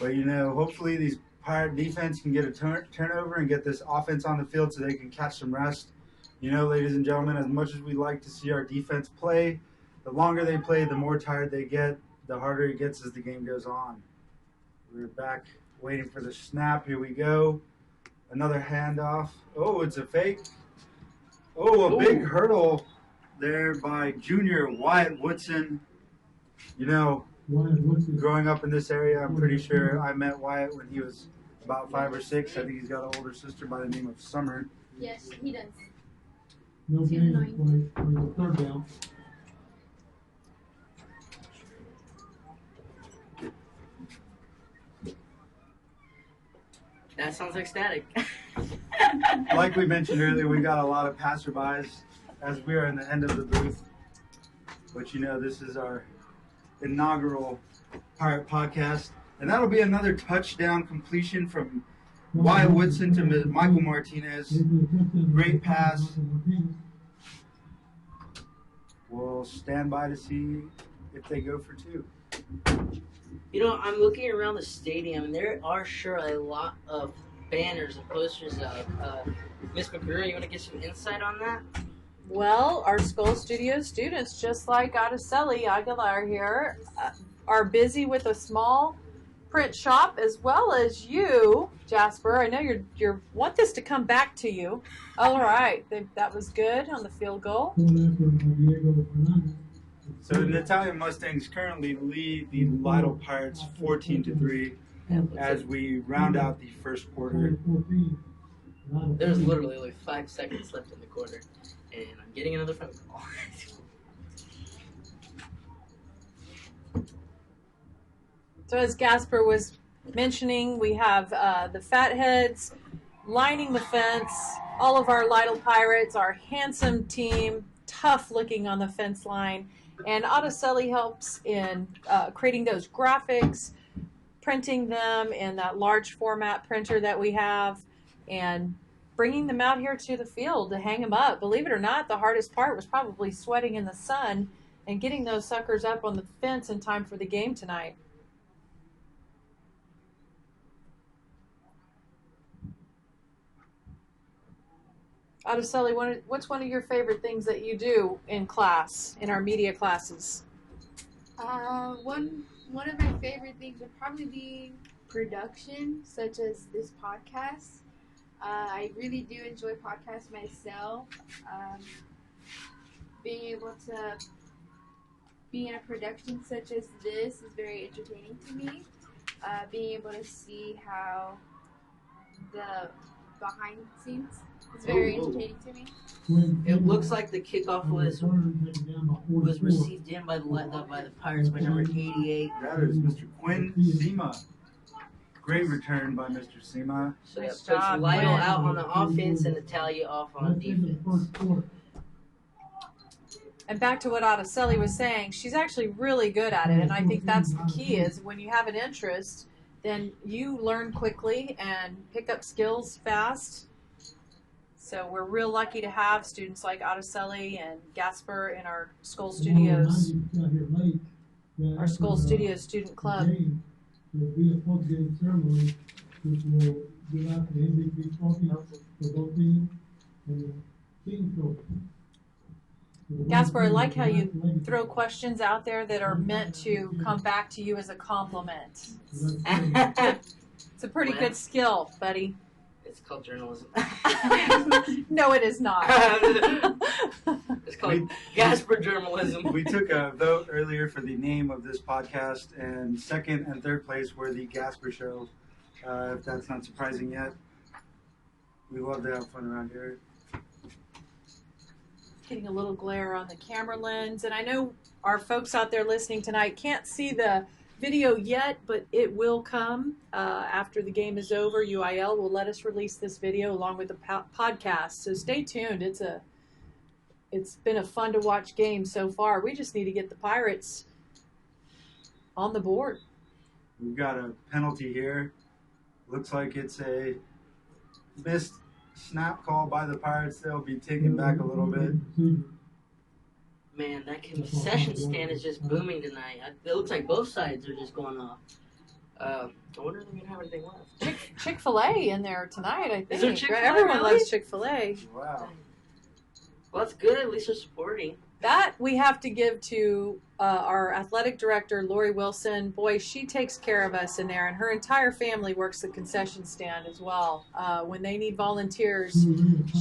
But, you know, hopefully these Pirate defense can get a turnover and get this offense on the field so they can catch some rest. You know, ladies and gentlemen, as much as we like to see our defense play, the longer they play, the more tired they get, the harder it gets as the game goes on. We're back waiting for the snap. Here we go. Another handoff. Oh, it's a fake. Oh, a big hurdle there by junior Wyatt Woodson. You know, growing up in this area, I'm pretty sure I met Wyatt when he was about 5 or 6. I think he's got an older sister by the name of Summer. Yes, he does. No gain for the third down. That sounds like static. Like we mentioned earlier, we got a lot of passerbys as we are in the end of the booth. But you know, this is our inaugural Pirate podcast. And that'll be another touchdown completion from Wyatt Woodson to Michael Martinez. Great pass. We'll stand by to see if they go for 2. You know, I'm looking around the stadium, and there are sure a lot of banners and posters up. Miss McGrew, you want to get some insight on that? Well, our Skull Studio students, just like Araceli Aguilar here, are busy with a small print shop, as well as you, Jasper. I know you want this to come back to you. All right, that was good on the field goal. So the Natalia Mustangs currently lead the Lytle Pirates 14-3 as we round out the first quarter. There's literally only 5 seconds left in the quarter, and I'm getting another phone call. So as Gasper was mentioning, we have the Fatheads lining the fence. All of our Lytle Pirates, our handsome team, tough looking on the fence line. And Araceli helps in creating those graphics, printing them in that large format printer that we have, and bringing them out here to the field to hang them up. Believe it or not, the hardest part was probably sweating in the sun and getting those suckers up on the fence in time for the game tonight. Araceli, what's one of your favorite things that you do in class, in our media classes? One of my favorite things would probably be production, such as this podcast. I really do enjoy podcasts myself. Being able to be in a production such as this is very entertaining to me. Being able to see how the behind the scenes is very entertaining to me. It looks like the kickoff was received in by the Pirates by number 88. That is Mr. Quinn Sema. Great return by Mr. Sema. So that puts Lytle out on the offense and Natalia off on defense. And back to what Araceli was saying, she's actually really good at it, and I think that's the key is when you have an interest, then you learn quickly and pick up skills fast. So we're real lucky to have students like Araceli and Gasper in our Skull Studios, our Skull Studios Student Club. There will be a post-game ceremony which will give out the MVP trophy for both teams and the team trophy. Gasper, I like how you throw questions out there that are meant to come back to you as a compliment. It's a pretty good skill, buddy. It's called journalism. No, it is not. It's called Gasper journalism. We took a vote earlier for the name of this podcast, and second and third place were the Gasper Show. If that's not surprising yet, we love to have fun around here. Getting a little glare on the camera lens, and I know our folks out there listening tonight can't see the video yet, but it will come after the game is over. UIL will let us release this video along with the podcast, so stay tuned. It's been a fun to watch game so far. We just need to get the Pirates on the board. We've got a penalty here. Looks like it's a missed snap call by the Pirates. They'll be taken back a little bit. Man, that concession stand is just booming tonight. It looks like both sides are just going off. I wonder if they're gonna have anything left. Chick-fil-A in there tonight, I think. Is there Chick-fil-A, Everyone really? loves Chick-fil-A. Wow. Well, that's good. At least they're supporting. That we have to give to our athletic director, Lori Wilson. Boy, she takes care of us in there, and her entire family works the concession stand as well. When they need volunteers,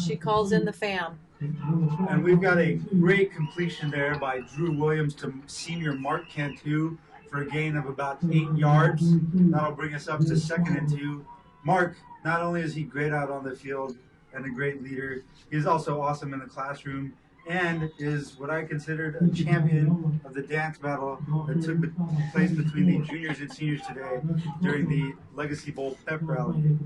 she calls in the fam. And we've got a great completion there by Drew Williams to senior Mark Cantu for a gain of about 8 yards. That'll bring us up to 2nd and 2. Mark, not only is he great out on the field and a great leader, he's also awesome in the classroom and is what I considered a champion of the dance battle that took place between the juniors and seniors today during the Legacy Bowl pep rally.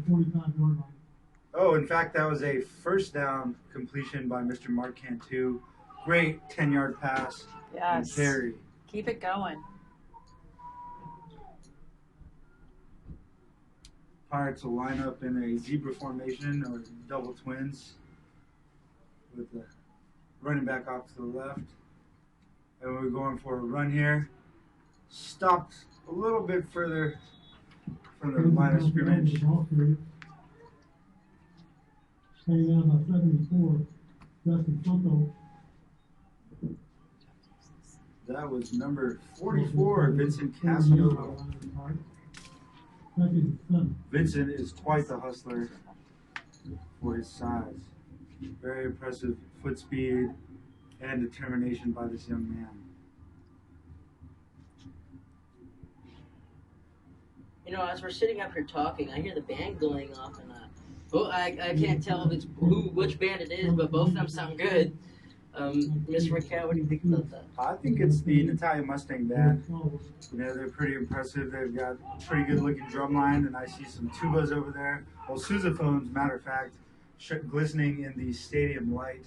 Oh, in fact, that was a first down completion by Mr. Mark Cantu. Great 10-yard pass and Yes. carry. Keep it going. Pirates will line up in a zebra formation or double twins with the running back off to the left. And we're going for a run here. Stopped a little bit further from the line of scrimmage. Staying down by 74, Justin Soto. That was number 44, Vincent Casio. Vincent is quite the hustler for his size. Very impressive foot speed and determination by this young man. You know, as we're sitting up here talking, I hear the band going off, and I can't tell if it's which band it is, but both of them sound good. Mr. McCown, what do you think about that? I think it's the Natalia Mustang band. You know, they're pretty impressive. They've got a pretty good looking drum line, and I see some tubas over there. Well, sousaphones, matter of fact, glistening in the stadium light.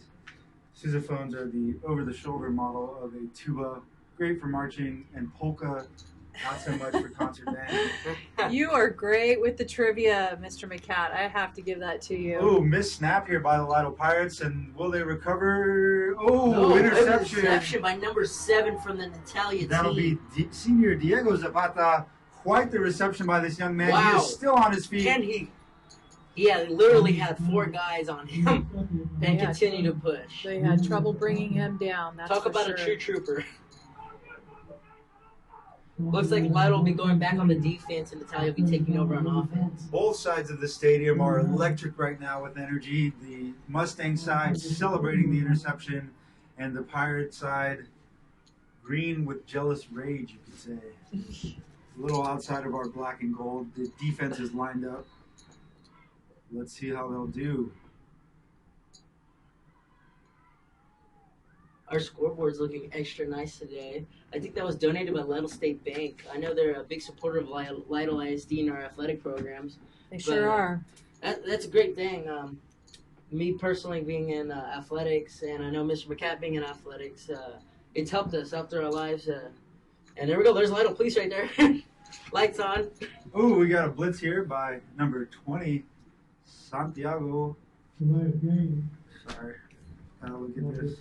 Sousaphones are the over-the-shoulder model of a tuba, great for marching, and polka, not so much for concert band. You are great with the trivia, Mr. McCat. I have to give that to you. Oh, missed snap here by the Lytle Pirates, and will they recover? Oh, No, interception. interception by number 7 from the Natalia That'll team. be senior Diego Zapata. Quite the reception by this young man. Wow. He is still on his feet. Can he? Yeah, literally had 4 guys on him and Yeah. continue to push. They had trouble bringing him down. That's Talk for about sure. a true trooper. Looks like Lytle will be going back on the defense and Natalia will be taking over on offense. Both sides of the stadium are electric right now with energy. The Mustang side celebrating the interception, and the Pirate side green with jealous rage, you could say. A little outside of our black and gold. The defense is lined up. Let's see how they'll do. Our scoreboard's looking extra nice today. I think that was donated by Lytle State Bank. I know they're a big supporter of Lytle ISD in our athletic programs. They sure are. That's a great thing. Me personally being in athletics, and I know Mr. McCat being in athletics, it's helped us out through our lives. And there we go. There's Lytle Police right there. Lights on. Oh, we got a blitz here by number 20, Santiago. Sorry. Look at this.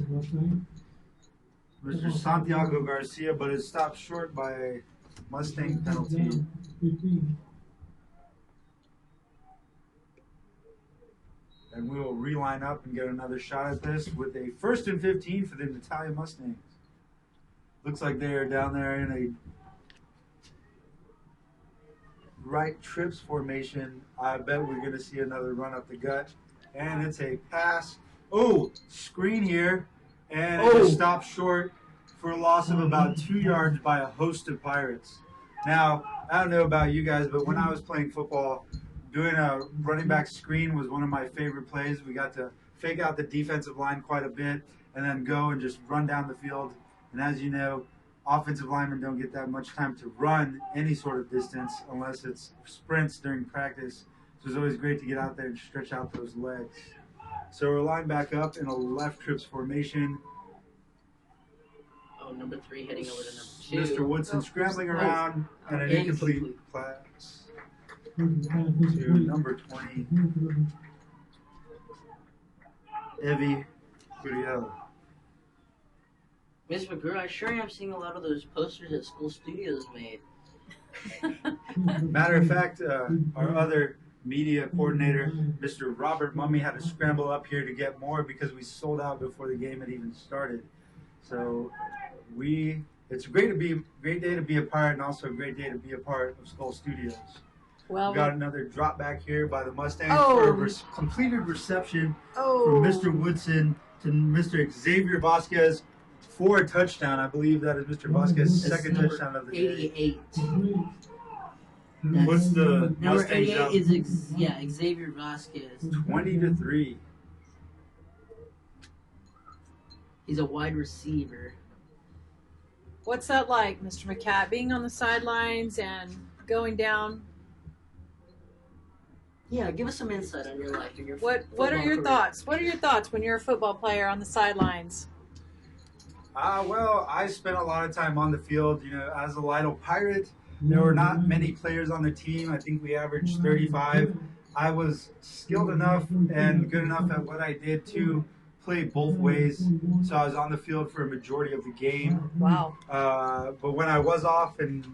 Mr. Santiago Garcia, but is stopped short by a Mustang penalty. And we will reline up and get another shot at this with a 1st and 15 for the Natalia Mustangs. Looks like they are down there in a right trips formation. I bet we're going to see another run up the gut. And it's a pass. Oh, screen here. And it is stopped short for a loss of about 2 yards by a host of Pirates. Now, I don't know about you guys, but when I was playing football, doing a running back screen was one of my favorite plays. We got to fake out the defensive line quite a bit and then go and just run down the field. And as you know, offensive linemen don't get that much time to run any sort of distance unless it's sprints during practice. So it's always great to get out there and stretch out those legs. So we're lined back up in a left trips formation. Oh, number 3 heading over to number 2. Mr. Woodson scrambling around and an incomplete pass to number 20, Evie Curiel. Miss McGrew, I sure am seeing a lot of those posters that school studios made. Matter of fact, our other media coordinator, Mr. Robert Mummy, had to scramble up here to get more because we sold out before the game had even started. So it's a great day to be a Pirate, and also a great day to be a part of Skull Studios. Well, We got another drop back here by the Mustangs Oh. for a completed reception from Mr. Woodson to Mr. Xavier Vasquez for a touchdown. I believe that is Mr. Vasquez's That's second number touchdown of the day. 88. What's the Number Mustangs 88 up? is Xavier Vasquez. 20-3. He's a wide receiver. what's that like, Mr. McCat, being on the sidelines and going down? Yeah, give us some insight on your life and your What are football your career. thoughts? What are your thoughts when you're a football player on the sidelines? Well, I spent a lot of time on the field. As a Lytle Pirate, there were not many players on the team. I think we averaged 35. I was skilled enough and good enough at what I did to play both ways. So I was on the field for a majority of the game. Wow. But when I was off and,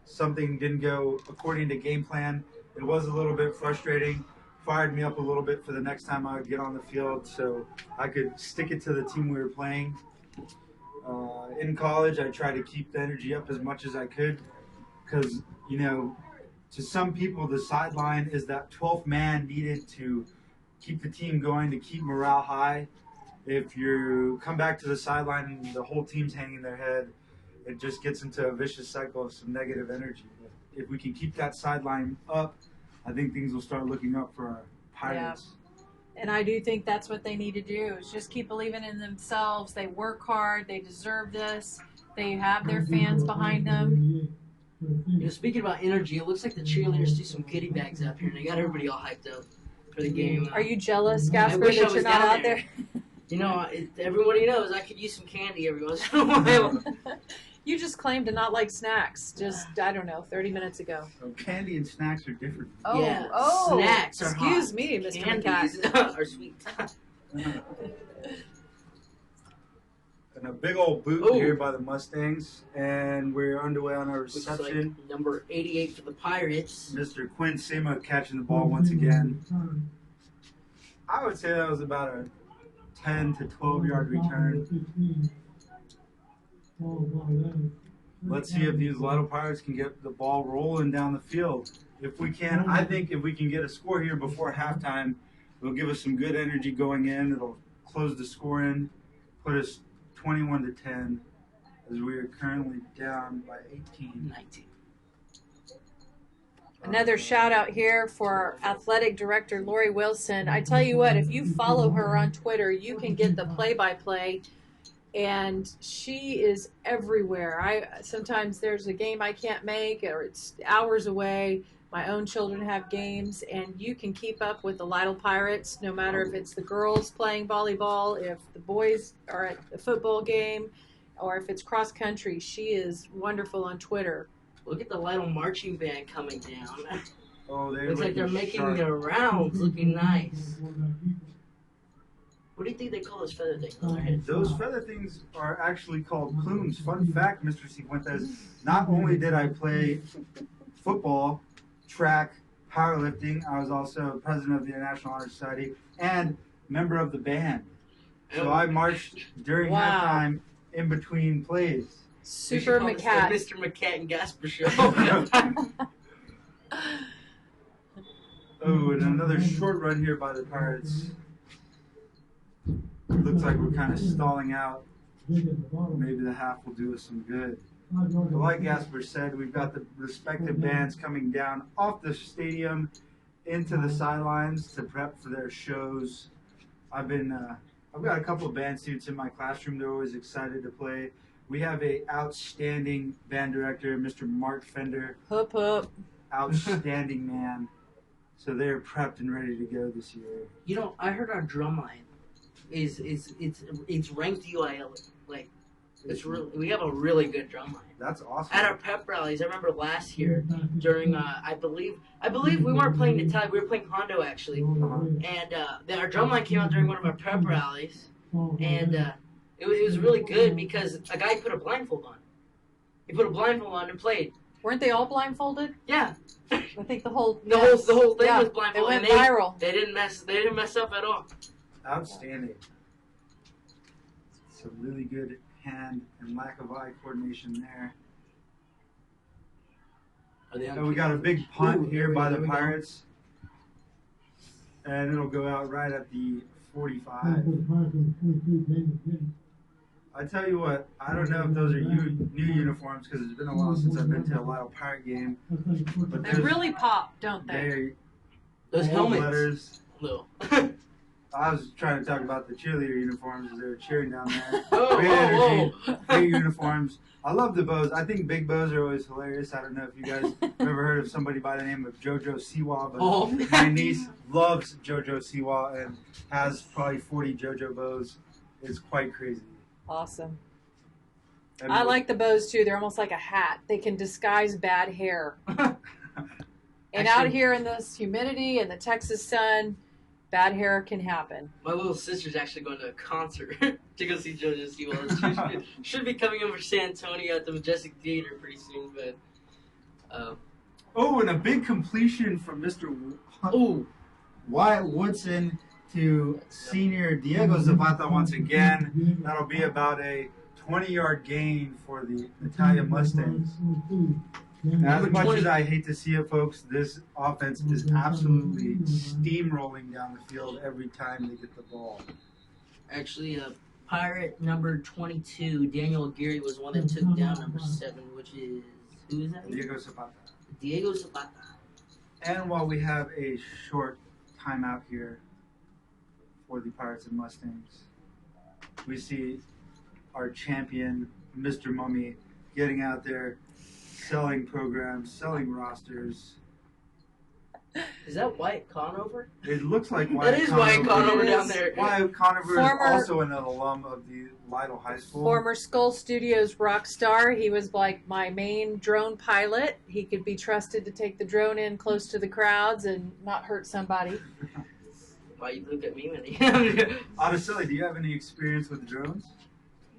something didn't go according to game plan, it was a little bit frustrating. Fired me up a little bit for the next time I would get on the field so I could stick it to the team we were playing. In college, I tried to keep the energy up as much as I could because, to some people, the sideline is that 12th man needed to keep the team going, to keep morale high. If you come back to the sideline and the whole team's hanging their head, it just gets into a vicious cycle of some negative energy. If we can keep that sideline up, I think things will start looking up for our Pirates. And I do think that's what they need to do, is just keep believing in themselves. They work hard. They deserve this. They have their fans behind them. Speaking about energy, it looks like the cheerleaders do some goodie bags up here, and they got everybody all hyped up for the game. Are you jealous, I Gasper, wish I that was you're not down out there? Everybody knows I could use some candy every once in a while. You just claimed to not like snacks just, 30 minutes ago. So candy and snacks are different. Snacks are excuse hot. me, Mr. Candies McCat. are sweet. And a big old boot here by the Mustangs, and we're underway on our Looks reception. like number 88 for the Pirates. Mr. Quinn Sema catching the ball once again. I would say that was about a 10 to 12 yard return. Let's see if these Lytle Pirates can get the ball rolling down the field. If we can, I think if we can get a score here before halftime, it'll give us some good energy going in. It'll close the score in, put us 21 to 10, as we are currently down by 18. 19. Another shout out here for athletic director Lori Wilson. I tell you what, if you follow her on Twitter, you can get the play-by-play, and she is everywhere. Sometimes there's a game I can't make, or it's hours away. My own children have games, and you can keep up with the Lytle Pirates, no matter if it's the girls playing volleyball, if the boys are at the football game, or if it's cross country. She is wonderful on Twitter. Look at the Lytle marching band coming down. Oh, Looks like they're making their rounds, looking nice. What do you think they call those feather things on their heads? Those feather things are actually called plumes. Fun fact, Mr. Cifuentes, not only did I play football, track, powerlifting, I was also president of the International Honor Society and member of the band. So I marched during halftime in between plays. Super McCat. The Mr. McCat and Gasper show. Oh, and another short run here by the Pirates. Looks like we're kind of stalling out. Maybe the half will do us some good. But like Gasper said, we've got the respective bands coming down off the stadium into the sidelines to prep for their shows. I've got a couple of band students in my classroom. They're always excited to play. We have a outstanding band director, Mr. Mark Fender. Hup, hup. Outstanding man. So they're prepped and ready to go this year. I heard our drum line is ranked UIL. Like, we have a really good drum line. That's awesome. At our pep rallies, I remember last year during I believe we weren't playing Natalia, we were playing Hondo actually, and our drum line came out during one of our pep rallies, and it was really good because a guy put a blindfold on. He put a blindfold on and played. Weren't they all blindfolded? Yeah. I think the whole The whole thing yeah, was blindfolded. It went and viral. They didn't mess up at all. Outstanding. Some really good hand and lack of eye coordination there. And we got a big punt here by the Pirates. And it'll go out right at the 45. I tell you what, I don't know if those are new uniforms because it's been a while since I've been to a Lytle Pirate game. But They really pop, don't they? Those bold helmets. letters. No. I was trying to talk about the cheerleader uniforms as they were cheering down there. Oh, Great whoa, energy, whoa. great uniforms. I love the bows. I think big bows are always hilarious. I don't know if you guys have ever heard of somebody by the name of JoJo Siwa, but Oh. my niece loves JoJo Siwa and has probably 40 JoJo bows. It's quite crazy. Awesome. And I like the bows too. They're almost like a hat. They can disguise bad hair. And out Actually- here in this humidity and the Texas sun, bad hair can happen. My little sister's actually going to a concert to go see JoJo Siwa. She should be coming over to San Antonio at the Majestic Theater pretty soon, but Oh, and a big completion from Mr. Wyatt Woodson to senior Diego Zapata once again. That'll be about a 20-yard gain for the Natalia Mustangs. As much as I hate to see it, folks, this offense is absolutely steamrolling down the field every time they get the ball. actually, Pirate number 22, Daniel Aguirre, was one that took down number 7, which is, who is that? Diego Zapata. Diego Zapata. And while we have a short timeout here for the Pirates and Mustangs, we see our champion, Mr. Mummy, getting out there, selling programs, selling rosters. Is that Wyatt Conover? It looks like Wyatt That is Wyatt Conover down there. Wyatt Conover Former- is also an alum of the Lytle High School. Former Skull Studios rock star. He was like my main drone pilot. He could be trusted to take the drone in close to the crowds and not hurt somebody. Why you look at me when he... Araceli, do you have any experience with drones?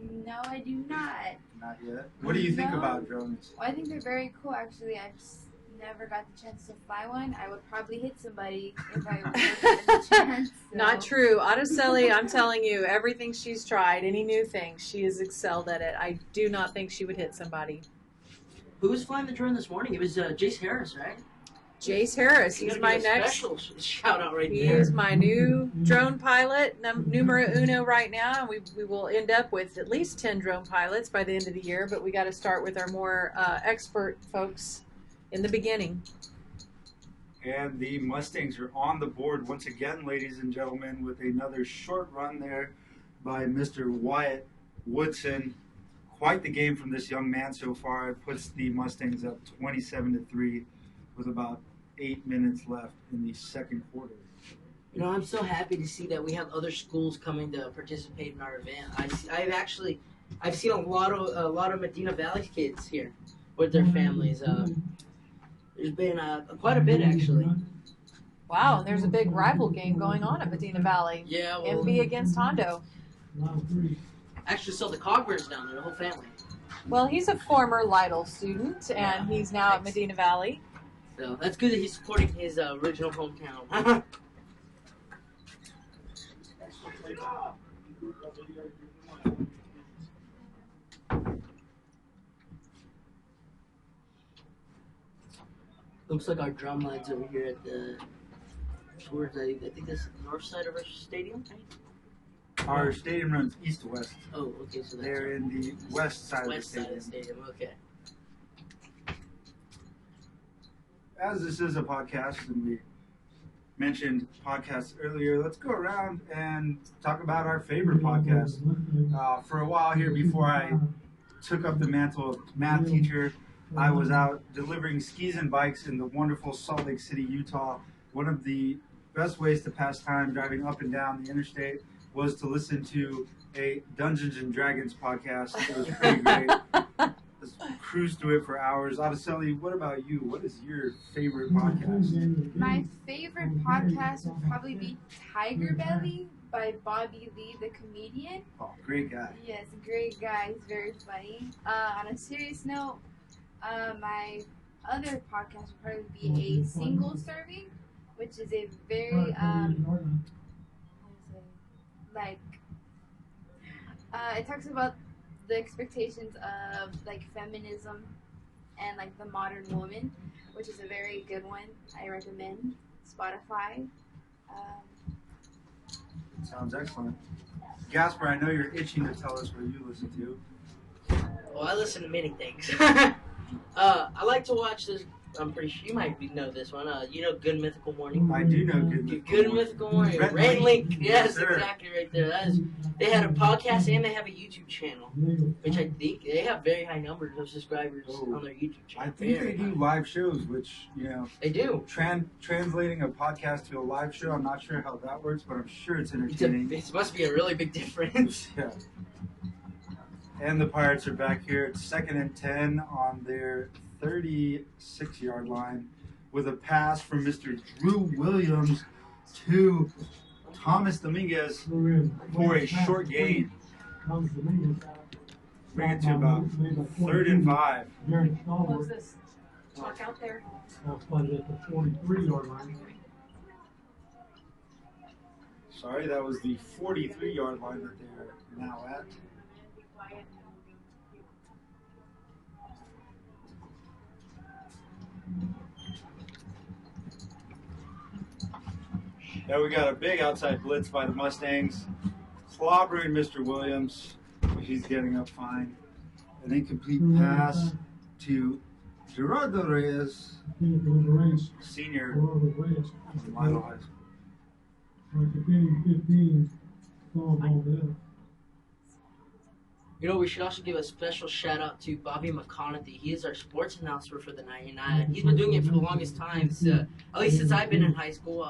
No, I do not. Not yet. What do you think No. about drones? Well, I think they're very cool, actually. I've just never got the chance to fly one. I would probably hit somebody if I were given the chance. So. Not true. Araceli, I'm telling you, everything she's tried, any new thing, she has excelled at it. I do not think she would hit somebody. Who was flying the drone this morning? It was Jace Harris, right? Jace Harris, You he's gotta my give a next. special shout out right He there. is my new drone pilot, numero uno right now, and we will end up with at least 10 drone pilots by the end of the year, but we got to start with our more expert folks in the beginning. And the Mustangs are on the board once again, ladies and gentlemen, with another short run there by Mr. Wyatt Woodson. Quite the game from this young man so far. It puts the Mustangs up 27-3 with about 8 minutes left in the second quarter. You know, I'm so happy to see that we have other schools coming to participate in our event. I've seen a lot of Medina Valley kids here with their families. There's been quite a bit actually. Wow, there's a big rival game going on at Medina Valley. Yeah, well, MV against Hondo. actually saw the Cogburns down there, the whole family. Well, he's a former Lytle student, and he's now at Medina Valley. So that's good that he's supporting his original hometown. Looks like our drum line's over here at the towards I think that's the north side of our stadium, right? Our stadium runs east to west. Oh, okay, so that's They're in the west side west of side the of the stadium. stadium. Okay. As this is a podcast, and we mentioned podcasts earlier, let's go around and talk about our favorite podcast. For a while here, before I took up the mantle of math teacher, I was out delivering skis and bikes in the wonderful Salt Lake City, Utah. One of the best ways to pass time driving up and down the interstate was to listen to a Dungeons and Dragons podcast. It was pretty great. Just cruised through it for hours. Araceli, what about you? What is your favorite podcast? My favorite podcast would probably be Tiger Belly by Bobby Lee, the comedian. Oh, great guy. Yes, great guy. He's very funny. On a serious note, my other podcast would probably be a single serving, which is a very like it talks about the expectations of like feminism and like the modern woman, which is a very good one. I recommend Spotify. Sounds excellent. Gasper, I know you're itching to tell us what you listen to. Well, I listen to many things. I like to watch this. I'm pretty sure you might know this one. You know Good Mythical Morning? I do know Good Mythical Morning. Red Link. Yes, exactly right there. They had a podcast and they have a YouTube channel, which I think they have very high numbers of subscribers on their YouTube channel. I think they do live shows, which, They do. Translating a podcast to a live show, I'm not sure how that works, but I'm sure it's entertaining. It must be a really big difference. Yeah. And the Pirates are back here. It's 2nd and 10 on their 36-yard line with a pass from Mr. Drew Williams to Thomas Dominguez for a short gain. Bring it to about 3rd and 5. What's this? Talk out there. Played at the 43-yard line. Sorry, that was the 43-yard line that they're now at. Now we got a big outside blitz by the Mustangs, clobbering Mr. Williams. He's getting up fine. An incomplete pass to Gerardo Reyes, senior from Lytle High School. 15, ball there. You know, we should also give a special shout out to Bobby McConaughey. He is our sports announcer for the 99. He's been doing it for the longest time, at least since I've been in high school.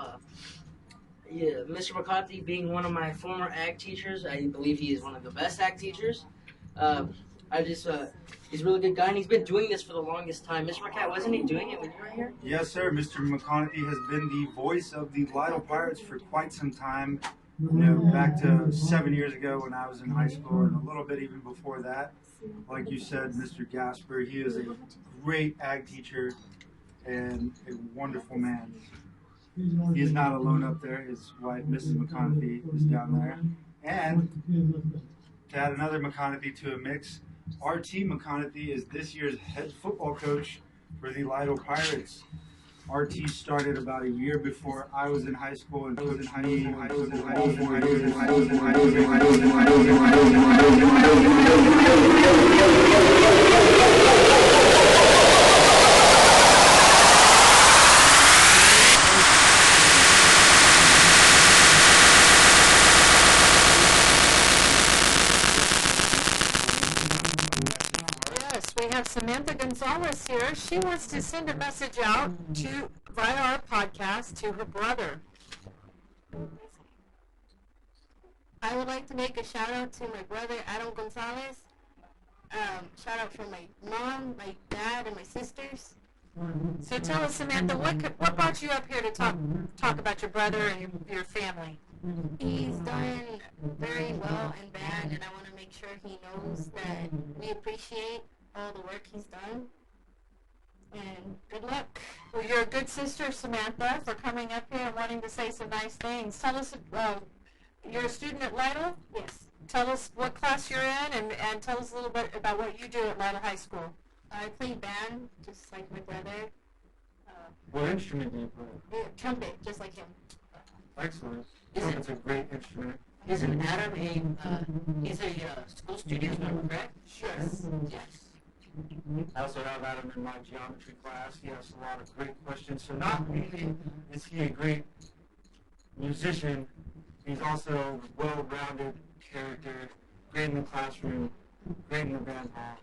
Mr. McCarthy being one of my former ag teachers, I believe he is one of the best ag teachers. He's a really good guy, and he's been doing this for the longest time. Mr. McCat, wasn't he doing it when you were here? Yes, sir. Mr. McConaughey has been the voice of the Lytle Pirates for quite some time. Back to 7 years ago when I was in high school, and a little bit even before that. Like you said, Mr. Gasper, he is a great ag teacher and a wonderful man. He is not alone up there. His wife, Mrs. McConaughey, is down there. And to add another McConaughey to a mix, R.T. McConaughey is this year's head football coach for the Lytle Pirates. RT started about a year before I was in high school and was in high Yes, we have Samantha Gonzalez here. She wants to send a message out via our podcast to her brother. I would like to make a shout out to my brother Adam Gonzalez. Shout out for my mom, my dad, and my sisters. So tell us, Samantha, what brought you up here to talk about your brother and your family? He's done very well in band, and I want to make sure he knows that we appreciate all the work he's done. And good luck. Well, you're a good sister, Samantha, for coming up here and wanting to say some nice things. Tell us, you're a student at Lytle? Yes. Tell us what class you're in and tell us a little bit about what you do at Lytle High School. I play band, just like my brother. What instrument do you play? Trumpet, just like him. Excellent. Trumpet's a great instrument. Isn't Adam he's a school studio member, correct? Yes. Yes. I also have Adam in my geometry class. He asks a lot of great questions. So not only is he a great musician, he's also a well-rounded character, great in the classroom, great in the band hall.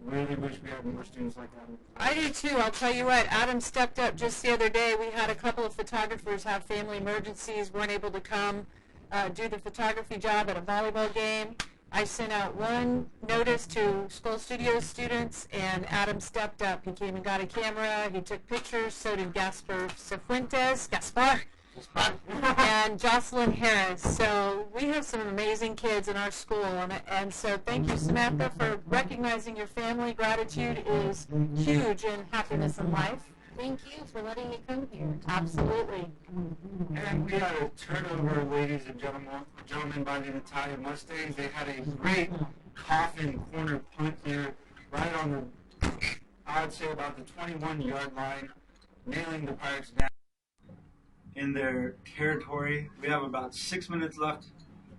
Really wish we had more students like Adam. I do too. I'll tell you what, Adam stepped up just the other day. We had a couple of photographers have family emergencies, weren't able to come do the photography job at a volleyball game. I sent out one notice to School Studios students, and Adam stepped up. He came and got a camera. He took pictures. So did Gaspar Cifuentes. Gaspar. and Jocelyn Harris. So we have some amazing kids in our school, and so thank you, Samantha, for recognizing your family. Gratitude is huge in happiness in life. Thank you for letting me come here. Absolutely. And we had a turnover, ladies and gentlemen, by the Natalia Mustangs. They had a great coffin corner punt here, right on the, I'd say about the 21-yard line, nailing the Pirates down in their territory. We have about 6 minutes left.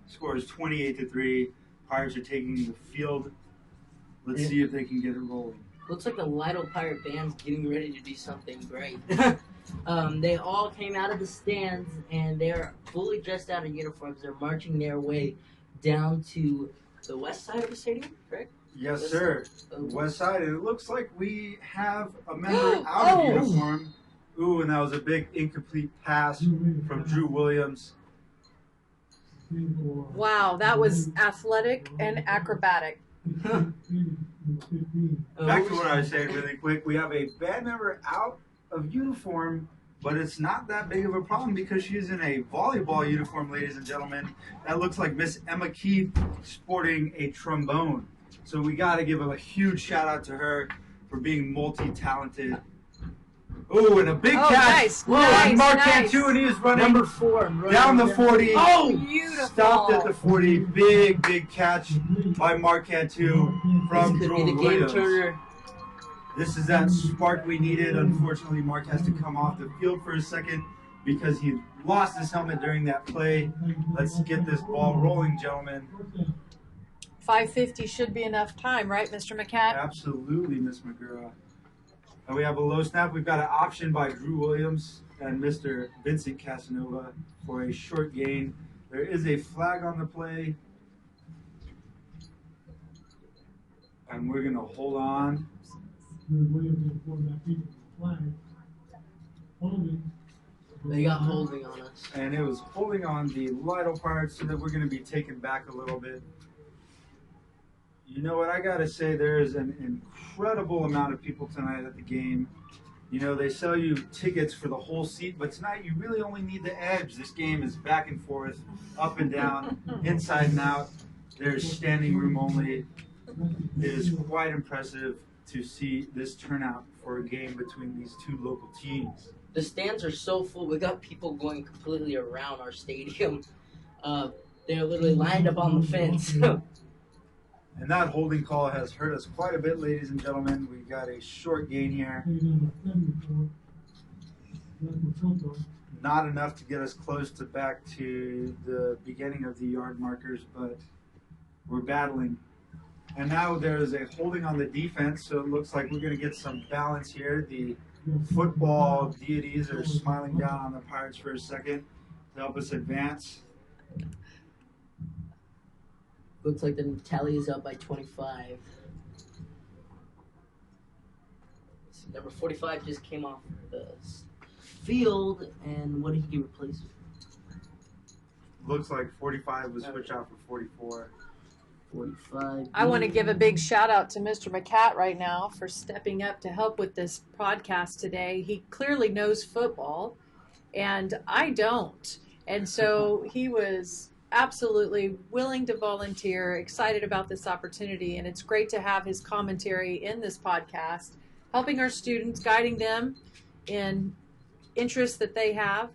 Score is 28-3. Pirates are taking the field. Let's see if they can get it rolling. Looks like the Lytle Pirate Band's getting ready to do something great. They all came out of the stands, and they're fully dressed out in uniforms. They're marching their way down to the west side of the stadium, correct? Yes, West sir. side. West side. And it looks like we have a member out of uniform. Ooh, and that was a big incomplete pass from Drew Williams. Wow, that was athletic and acrobatic. Back to what I was saying really quick. We have a band member out of uniform, but it's not that big of a problem because she's in a volleyball uniform, ladies and gentlemen. That looks like Miss Emma Keith sporting a trombone. So we got to give a huge shout out to her for being multi-talented. Oh, and a big catch. Nice, nice, Mark nice. Cantu, and he was running Number 4. down the 40. Oh, beautiful. Stopped at the 40. Big catch by Mark Cantu from This could Drew be the game Williams. turner. This is that spark we needed. Unfortunately, Mark has to come off the field for a second because he lost his helmet during that play. Let's get this ball rolling, gentlemen. 5:50 should be enough time, right, Mr. McCann? Absolutely, Miss McGraw. And we have a low snap. We've got an option by Drew Williams and Mr. Vincent Casanova for a short gain. There is a flag on the play. And we're going to hold on. They got holding on us. And it was holding on the Lytle part so that we're going to be taken back a little bit. You know what? I got to say, there is an incredible amount of people tonight at the game. You know, they sell you tickets for the whole seat, but tonight you really only need the edge. This game is back and forth, up and down, inside and out. There's standing room only. It is quite impressive to see this turnout for a game between these two local teams. The stands are so full. We got people going completely around our stadium. They're literally lined up on the fence. And that holding call has hurt us quite a bit, ladies and gentlemen. We got a short gain here. Not enough to get us close to back to the beginning of the yard markers, but we're battling. And now there's a holding on the defense, so it looks like we're going to get some balance here. The football deities are smiling down on the Pirates for a second to help us advance. Looks like the Natalia's up by 25. So number 45 just came off the field, and what did he get replaced with? Looks like 45 was switched out for 44. 45. I want to give a big shout out to Mr. McCat right now for stepping up to help with this podcast today. He clearly knows football, and I don't. And so he was absolutely willing to volunteer, excited about this opportunity, and it's great to have his commentary in this podcast, helping our students, guiding them in interests that they have.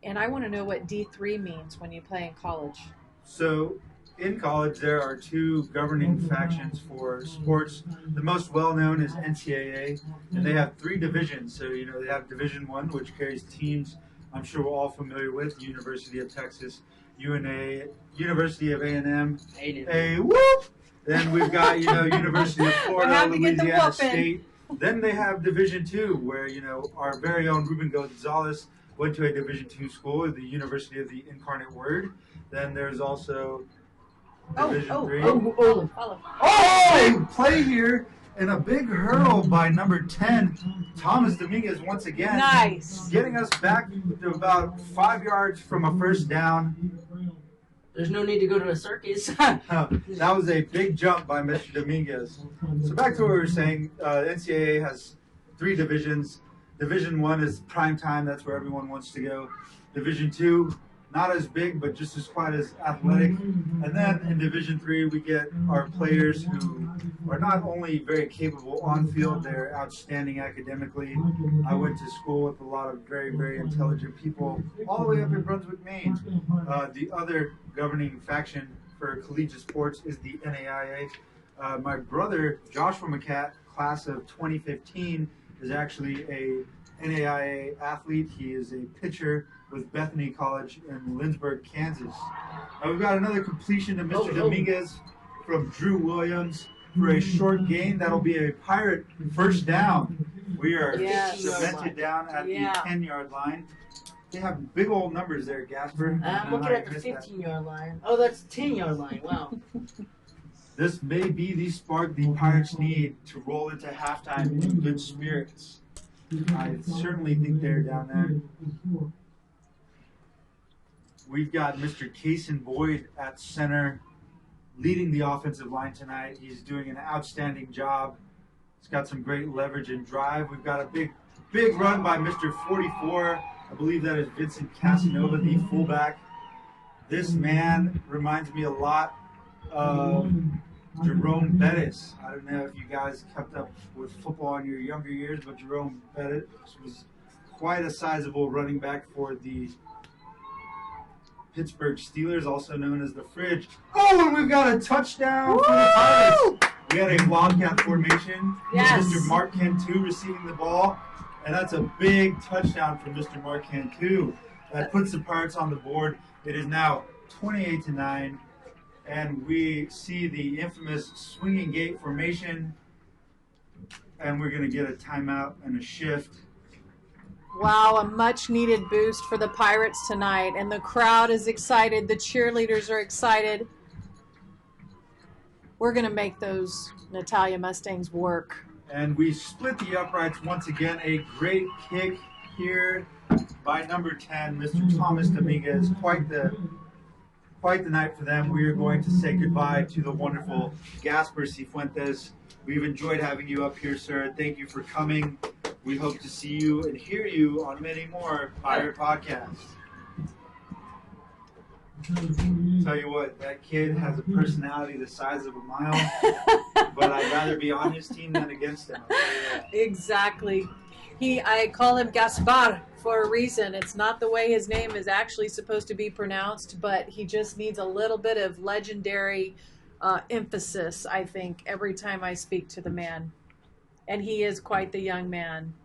And I want to know what D3 means when you play in college. So in college, there are two governing factions for sports. The most well-known is NCAA, and they have 3 divisions. So, you know, they have Division I, which carries teams I'm sure we're all familiar with, University of Texas, UNA, University of A&M, a whoop! Then we've got, you know, University of Florida, Louisiana State. Then they have Division II, where, you know, our very own Ruben Gonzalez went to a Division II school, the University of the Incarnate Word. Then there's also Division III. Big play here, and a big hurl by number 10, Thomas Dominguez, once again. Nice. Getting us back to about 5 yards from a first down. There's no need to go to a circus. That was a big jump by Mr. Dominguez. So back to what we were saying, NCAA has 3 divisions. Division 1 is prime time. That's where everyone wants to go. Division 2, not as big, but just as quite as athletic. And then in Division 3, we get our players who are not only very capable on field, they're outstanding academically. I went to school with a lot of very, very intelligent people all the way up in Brunswick, Maine. The other governing faction for collegiate sports is the NAIA. My brother, Joshua McCat, class of 2015, is actually a NAIA athlete. He is a pitcher with Bethany College in Lynchburg, Kansas. We've got another completion to Mr. Dominguez from Drew Williams for a short gain. That'll be a Pirate first down. We are cemented down at the 10-yard line. They have big old numbers there, Gasper. I'm looking at the 15-yard line. Oh, that's 10-yard line. Wow. This may be the spark the Pirates need to roll into halftime in good spirits. I certainly think they're down there. We've got Mr. Kason Boyd at center, leading the offensive line tonight. He's doing an outstanding job. He's got some great leverage and drive. We've got a big run by Mr. 44. I believe that is Vincent Casanova, the fullback. This man reminds me a lot of Jerome Bettis. I don't know if you guys kept up with football in your younger years, but Jerome Bettis was quite a sizable running back for the Pittsburgh Steelers, also known as the Fridge. Oh, and we've got a touchdown for the Pirates. We had a wildcat formation. Yes. Mr. Mark Cantu receiving the ball, and that's a big touchdown for Mr. Mark Cantu. That puts the Pirates on the board. It is now 28-9, and we see the infamous swinging gate formation, and we're going to get a timeout and a shift. Wow, a much-needed boost for the Pirates tonight, and the crowd is excited. The cheerleaders are excited. We're going to make those Natalia Mustangs work. And we split the uprights once again. A great kick here by number 10, Mr. Thomas Dominguez. Quite the night for them. We are going to say goodbye to the wonderful Gasper Cifuentes. We've enjoyed having you up here, sir. Thank you for coming. We hope to see you and hear you on many more Pirate podcasts. Tell you what, that kid has a personality the size of a mile, but I'd rather be on his team than against him. Exactly. I call him Gaspar for a reason. It's not the way his name is actually supposed to be pronounced, but he just needs a little bit of legendary emphasis, I think, every time I speak to the man. And he is quite the young man.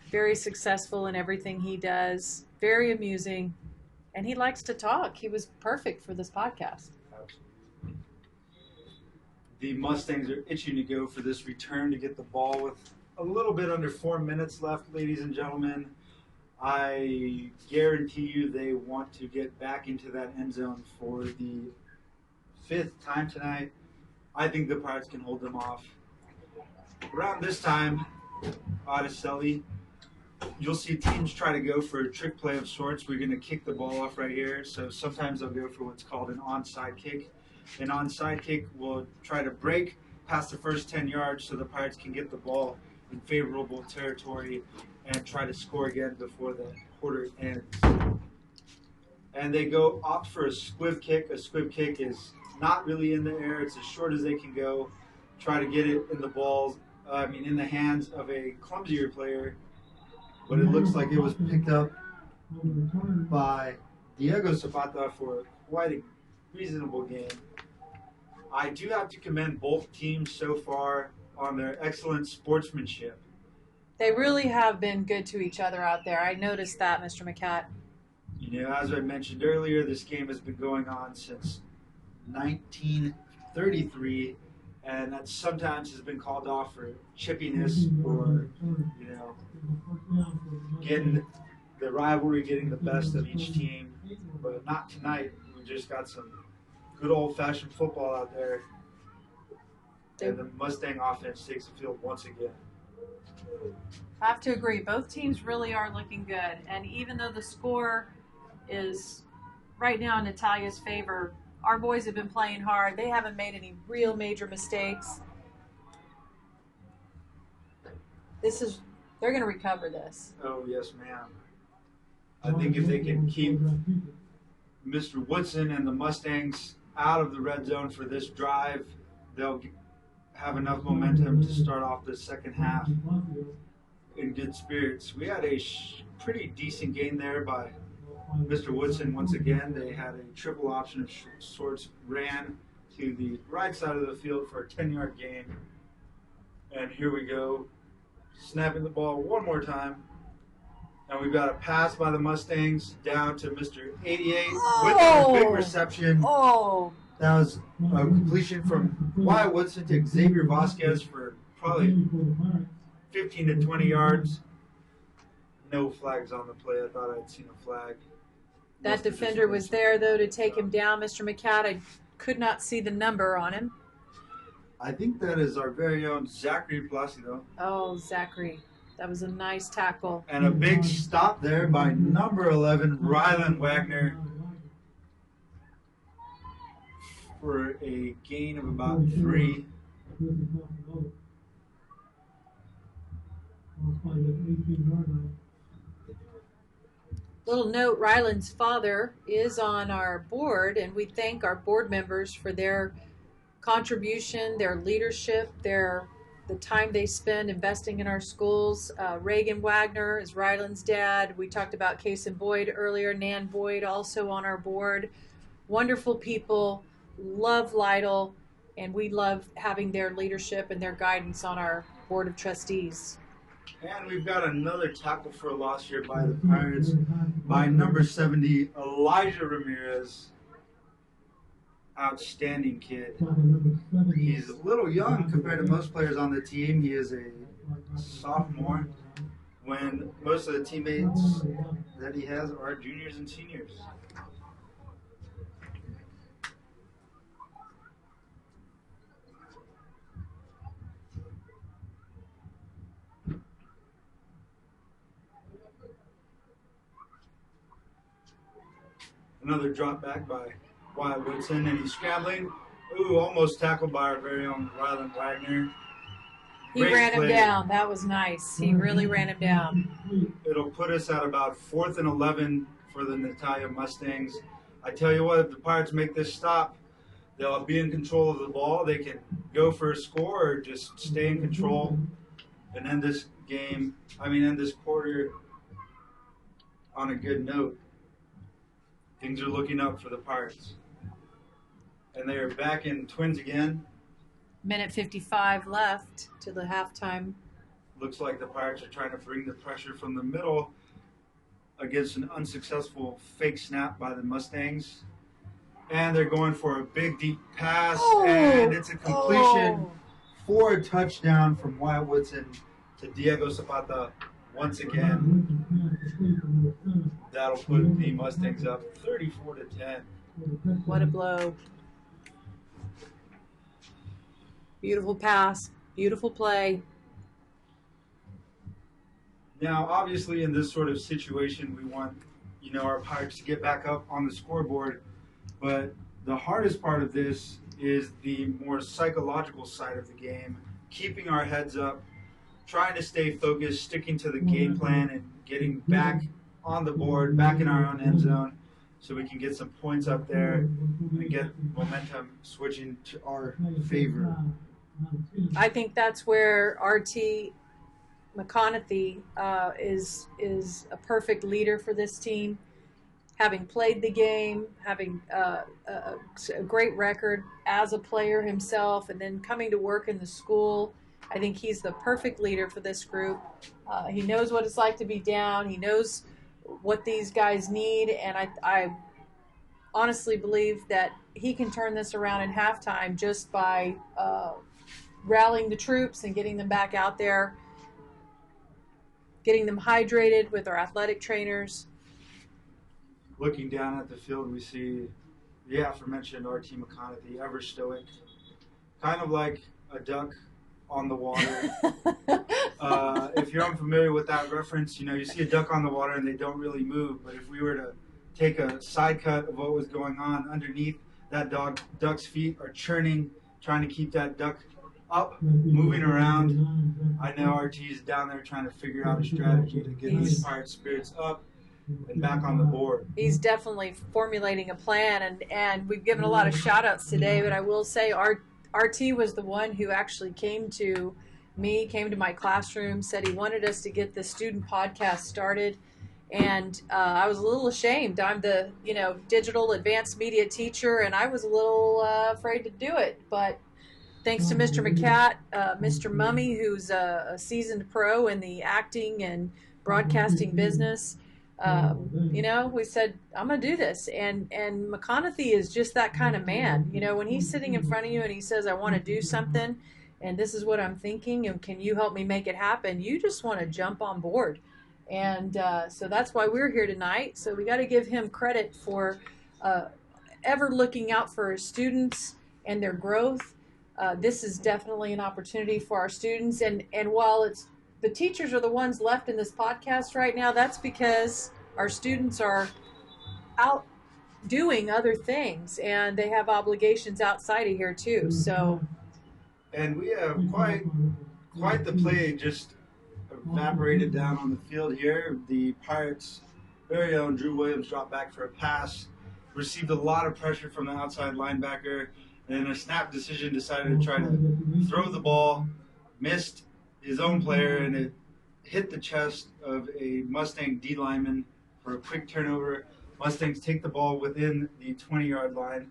Very successful in everything he does. Very amusing. And he likes to talk. He was perfect for this podcast. Absolutely. The Mustangs are itching to go for this return to get the ball with a little bit under 4 minutes left, ladies and gentlemen. I guarantee you they want to get back into that end zone for the 5th time tonight. I think the Pirates can hold them off. Around this time, Araceli, you'll see teams try to go for a trick play of sorts. We're going to kick the ball off right here. So sometimes they'll go for what's called an onside kick. An onside kick will try to break past the first 10 yards so the Pirates can get the ball in favorable territory and try to score again before the quarter ends. And they opt for a squib kick. A squib kick is not really in the air. It's as short as they can go. Try to get it in the hands of a clumsier player. But it looks like it was picked up by Diego Zapata for quite a reasonable game. I do have to commend both teams so far on their excellent sportsmanship. They really have been good to each other out there. I noticed that, Mr. McCat. You know, as I mentioned earlier, this game has been going on since 1933, and that sometimes has been called off for chippiness or, getting the rivalry, getting the best of each team. But not tonight. We just got some good old-fashioned football out there, and the Mustang offense takes the field once again. I have to agree. Both teams really are looking good. And even though the score is right now in Natalia's favor, our boys have been playing hard. They haven't made any real major mistakes. They're going to recover this. Oh, yes, ma'am. I think if they can keep Mr. Woodson and the Mustangs out of the red zone for this drive, they'll have enough momentum to start off the second half in good spirits. We had a pretty decent game there by Mr. Woodson. Once again, they had a triple option of sorts, ran to the right side of the field for a 10-yard gain. And here we go, snapping the ball one more time. And we've got a pass by the Mustangs down to Mr. 88 with a big reception. Oh, That was a completion from Wyatt Woodson to Xavier Vasquez for probably 15 to 20 yards. No flags on the play. I thought I'd seen a flag. that defender was there, though, to take him down, Mr. McCat. I could not see the number on him. I think that is our very own Zachary Placido. Oh, Zachary. That was a nice tackle. And a big stop there by number 11, Rylan Wagner, for a gain of about 3. Little note, Rylan's father is on our board, and we thank our board members for their contribution, their leadership, the time they spend investing in our schools. Reagan Wagner is Rylan's dad. We talked about Case and Boyd earlier. Nan Boyd also on our board. Wonderful people, love Lytle, and we love having their leadership and their guidance on our board of trustees. And we've got another tackle for a loss here by the Pirates by number 70, Elijah Ramirez. Outstanding kid. He's a little young compared to most players on the team. He is a sophomore when most of the teammates that he has are juniors and seniors. Another drop back by Wyatt Woodson, and he's scrambling. Ooh, almost tackled by our very own Rylan Wagner. He ran him down. That was nice. He really ran him down. It'll put us at about 4th and 11 for the Natalia Mustangs. I tell you what, if the Pirates make this stop, they'll be in control of the ball. They can go for a score or just stay in control and end this game, end this quarter on a good note. Things are looking up for the Pirates. And they are back in twins again. Minute 55 left to the halftime. Looks like the Pirates are trying to bring the pressure from the middle against an unsuccessful fake snap by the Mustangs. And they're going for a big, deep pass, and it's a completion for a touchdown from Wyatt Woodson to Diego Zapata once again. That'll put the Mustangs up 34 to 10. What a blow. Beautiful pass, beautiful play. Now, obviously, in this sort of situation, we want, our Pirates to get back up on the scoreboard. But the hardest part of this is the more psychological side of the game, keeping our heads up, trying to stay focused, sticking to the game plan, and getting back on the board, back in our own end zone, so we can get some points up there and get momentum switching to our favor. I think that's where RT McConaughey is a perfect leader for this team. Having played the game, having a great record as a player himself, and then coming to work in the school, I think he's the perfect leader for this group. He knows what it's like to be down. He knows what these guys need, and I honestly believe that he can turn this around in halftime just by rallying the troops and getting them back out there, getting them hydrated with our athletic trainers. Looking down at the field, we see the aforementioned RT McConaughey, ever stoic, kind of like a duck on the water. If you're unfamiliar with that reference, you see a duck on the water and they don't really move. But if we were to take a side cut of what was going on underneath, that duck's feet are churning, trying to keep that duck up, moving around. I know RT's down there trying to figure out a strategy to get these Pirate spirits up and back on the board. He's definitely formulating a plan, and we've given a lot of shout outs today, but I will say RT was the one who actually came to my classroom, said he wanted us to get the student podcast started. And I was a little ashamed. I'm the, digital advanced media teacher, and I was a little afraid to do it. But thanks to Mr. McCat, Mr. Mummy, who's a seasoned pro in the acting and broadcasting business, we said, I'm going to do this. And McConaughey is just that kind of man. When he's sitting in front of you and he says, I want to do something, and this is what I'm thinking, and can you help me make it happen? You just want to jump on board. And so that's why we're here tonight. So we got to give him credit for ever looking out for his students and their growth. This is definitely an opportunity for our students. And while the teachers are the ones left in this podcast right now, that's because our students are out doing other things, and they have obligations outside of here too. So, and we have quite the play just evaporated down on the field here. The Pirates' very own Drew Williams dropped back for a pass, received a lot of pressure from the outside linebacker, and in a snap decision decided to try to throw the ball, missed his own player, and it hit the chest of a Mustang D lineman for a quick turnover. Mustangs take the ball within the 20-yard line.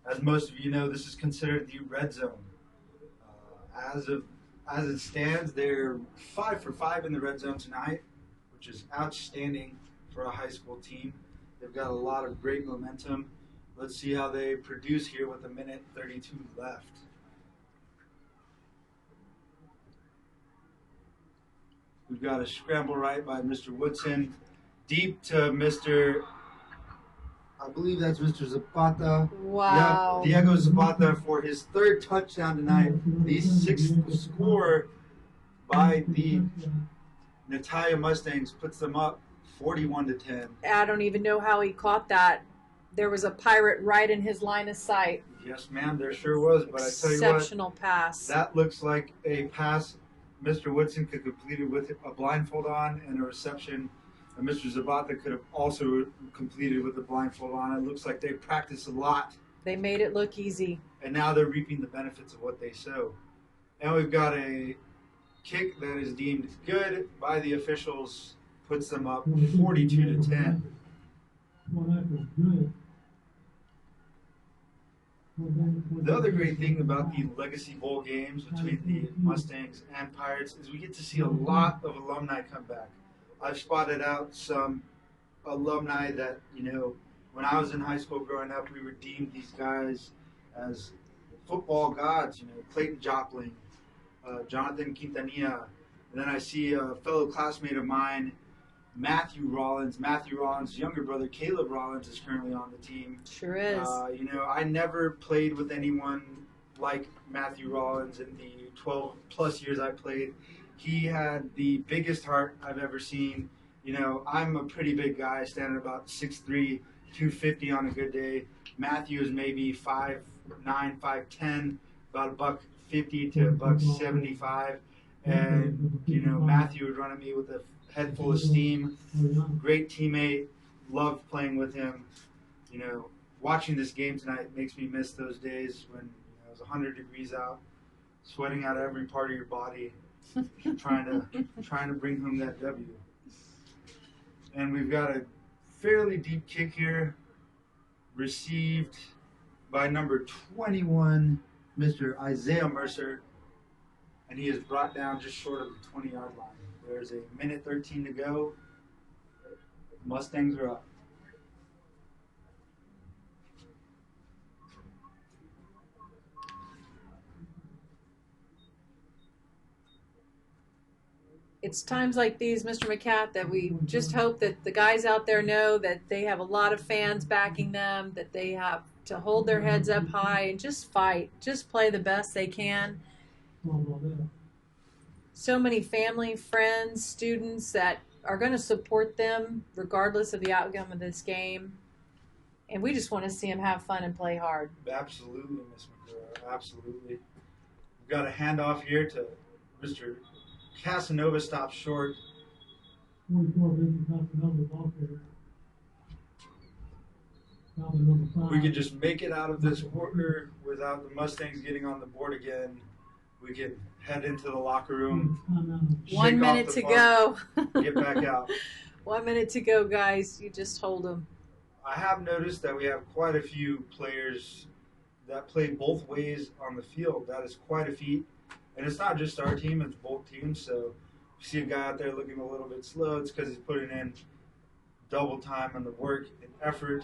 As most of you know, this is considered the red zone. As it stands, they're 5 for 5 in the red zone tonight, which is outstanding for a high school team. They've got a lot of great momentum. Let's see how they produce here with 1:32 left. We've got a scramble right by Mr. Woodson, deep to I believe that's Mr. Zapata. wow. Yeah, Diego Zapata for his 3rd touchdown tonight. The 6th score by the Natalia Mustangs puts them up 41-10. I don't even know how he caught that. There was a Pirate right in his line of sight. Yes, ma'am, there sure was. But I tell you what, exceptional pass. that looks like a pass Mr. Woodson could complete it with a blindfold on, and a reception Mr. Zapata could have also completed with the blindfold on. It looks like they practiced a lot. They made it look easy. And now they're reaping the benefits of what they sow. And we've got a kick that is deemed good by the officials, puts them up 42-10. The other great thing about the Legacy Bowl games between the Mustangs and Pirates is we get to see a lot of alumni come back. I've spotted out some alumni that, when I was in high school growing up, we were deemed these guys as football gods, Clayton Joplin, Jonathan Quintanilla. And then I see a fellow classmate of mine, Matthew Rollins. Matthew Rollins' younger brother, Caleb Rollins, is currently on the team. Sure is. I never played with anyone like Matthew Rollins in the 12-plus years I played. He had the biggest heart I've ever seen. I'm a pretty big guy, standing about 6'3", 250 on a good day. Matthew is maybe 5'9", 5'10", about $150 to $175. And, Matthew would run at me with a head full of steam. Great teammate. Loved playing with him. Watching this game tonight makes me miss those days when it was 100 degrees out, sweating out every part of your body. trying to bring home that W. And we've got a fairly deep kick here, received by number 21, Mr. Isaiah Mercer, and he is brought down just short of the 20-yard line. There's 1:13 to go. Mustangs are up. It's times like these, Mr. McCat, that we just hope that the guys out there know that they have a lot of fans backing them, that they have to hold their heads up high and just fight, just play the best they can. So many family, friends, students that are going to support them regardless of the outcome of this game. And we just want to see them have fun and play hard. Absolutely, Miss McGraw. Absolutely. We've got a handoff here to Mr. Casanova, stops short. 44, Vincent Casanova, ball carrier. Foul on number 5. We could just make it out of this quarter without the Mustangs getting on the board again. We can head into the locker room. Timeout. 1 shake off minute the to funk, go. Get back out. 1 minute to go, guys. You just hold them. I have noticed that we have quite a few players that play both ways on the field. That is quite a feat. And it's not just our team, it's both teams. So if you see a guy out there looking a little bit slow, it's because he's putting in double time on the work and effort.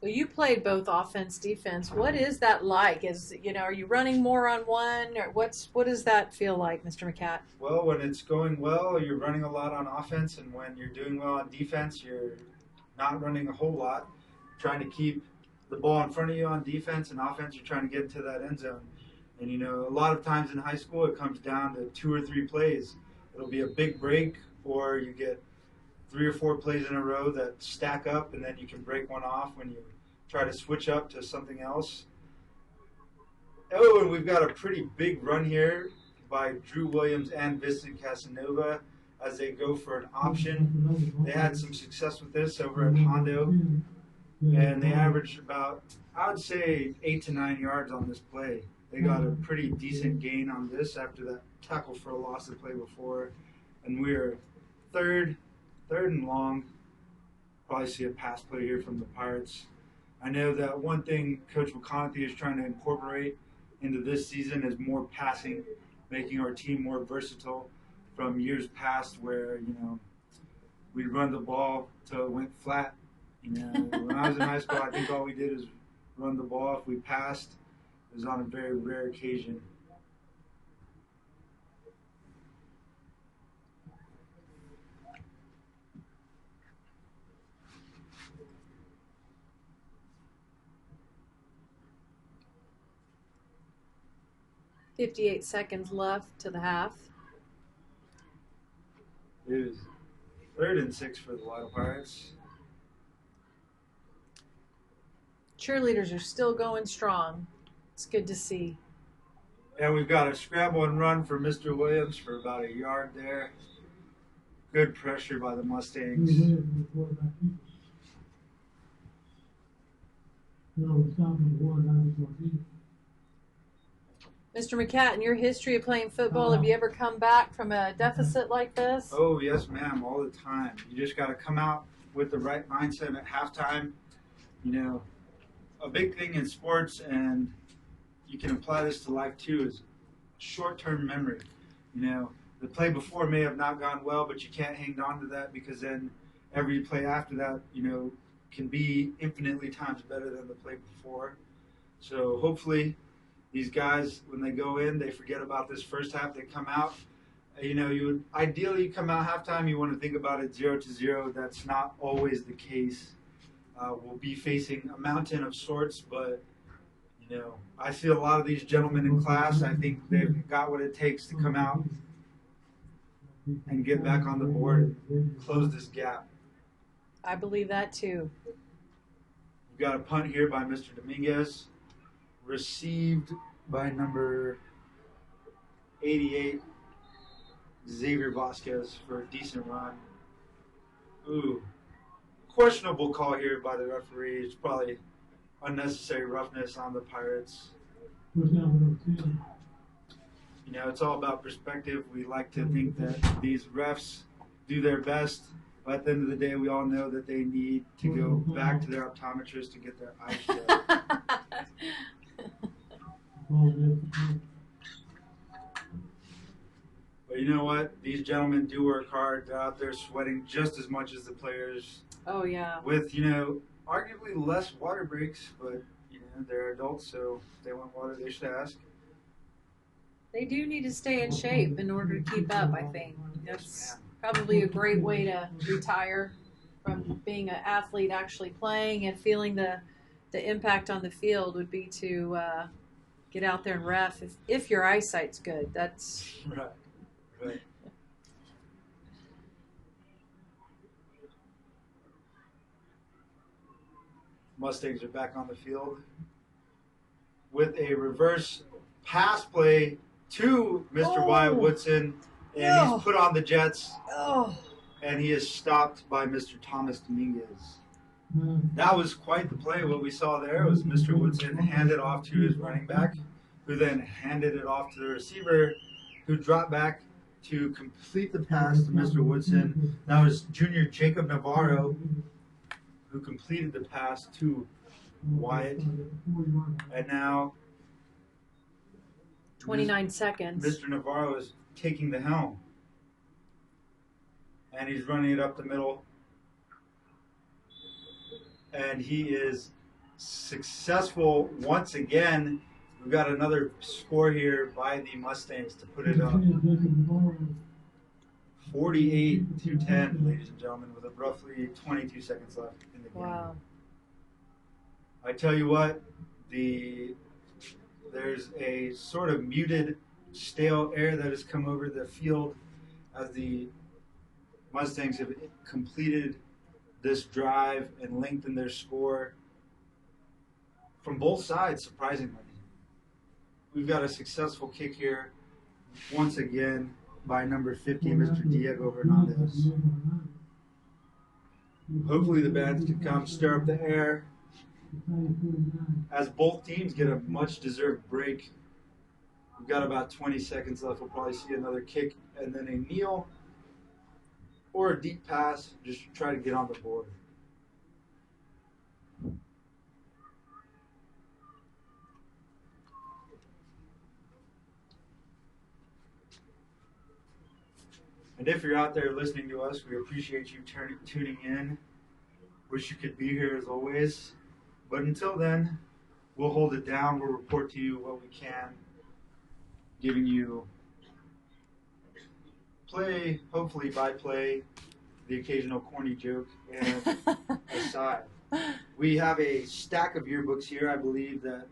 Well, you played both offense, defense. What is that like? Are you running more on one, or what does that feel like, Mr. McCat? Well, when it's going well, you're running a lot on offense, and when you're doing well on defense, you're not running a whole lot, trying to keep the ball in front of you on defense, and offense, you're trying to get into that end zone. And, a lot of times in high school, it comes down to 2 or 3 plays. It'll be a big break, or you get 3 or 4 plays in a row that stack up, and then you can break one off when you try to switch up to something else. Oh, and we've got a pretty big run here by Drew Williams and Vincent Casanova as they go for an option. They had some success with this over at Hondo, and they averaged about, I would say, 8 to 9 yards on this play. They got a pretty decent gain on this after that tackle for a loss the play before. And we're third and long. Probably see a pass play here from the Pirates. I know that one thing Coach McConaughey is trying to incorporate into this season is more passing, making our team more versatile from years past where, we'd run the ball till it went flat. When I was in high school, I think all we did is run the ball. If we passed, it was on a very rare occasion. "58 seconds left to the half." It is 3rd and 6 for the Lytle Pirates. Cheerleaders are still going strong. It's good to see. And we've got a scramble and run for Mr. Williams for about a yard there. Good pressure by the Mustangs. Mr. McCat, in your history of playing football, have you ever come back from a deficit like this? Oh, yes, ma'am, all the time. You just got to come out with the right mindset at halftime. A big thing in sports, and you can apply this to life too, is short-term memory. The play before may have not gone well, but you can't hang on to that because then every play after that, can be infinitely times better than the play before. So hopefully these guys, when they go in, they forget about this first half. They come out. You would ideally come out halftime. You want to think about it 0-0. That's not always the case. We'll be facing a mountain of sorts, but I see a lot of these gentlemen in class. I think they've got what it takes to come out and get back on the board and close this gap. I believe that too. We've got a punt here by Mr. Dominguez, received by number 88, Xavier Vasquez, for a decent run. Ooh, questionable call here by the referee. It's probably unnecessary roughness on the Pirates. It's all about perspective. We like to think that these refs do their best, but at the end of the day, we all know that they need to go back to their optometrist to get their eyes checked. But you know what? These gentlemen do work hard. They're out there sweating just as much as the players. Oh, yeah. With, arguably less water breaks, but, they're adults, so if they want water, they should ask. They do need to stay in shape in order to keep up, I think. That's probably a great way to retire from being an athlete actually playing and feeling the impact on the field would be to get out there and ref if your eyesight's good. That's Right. Mustangs are back on the field with a reverse pass play to Mr. Oh. Wyatt Woodson, and No. he's put on the Jets, Oh, and he is stopped by Mr. Thomas Dominguez. That was quite the play. What we saw there was Mr. Woodson handed off to his running back, who then handed it off to the receiver, who dropped back to complete the pass to Mr. Woodson. That was junior Jacob Navarro, who completed the pass to Wyatt. And now 29 seconds. Mr. Navarro is taking the helm. And he's running it up the middle. And he is successful once again. We've got another score here by the Mustangs to put it up 48-10, ladies and gentlemen, with roughly 22 seconds left in the game. Wow. I tell you what, there's a sort of muted, stale air that has come over the field as the Mustangs have completed this drive and lengthened their score from both sides, surprisingly. We've got a successful kick here, once again, by number 50, Mr. Diego Hernandez. Hopefully the bands can come stir up the air as both teams get a much-deserved break. We've got about 20 seconds left. We'll probably see another kick and then a kneel or a deep pass. Just try to get on the board. And if you're out there listening to us, we appreciate you tuning in. Wish you could be here as always. But until then, we'll hold it down. We'll report to you what we can, giving you play, hopefully by play, the occasional corny joke, and aside. We have a stack of yearbooks here, I believe, that,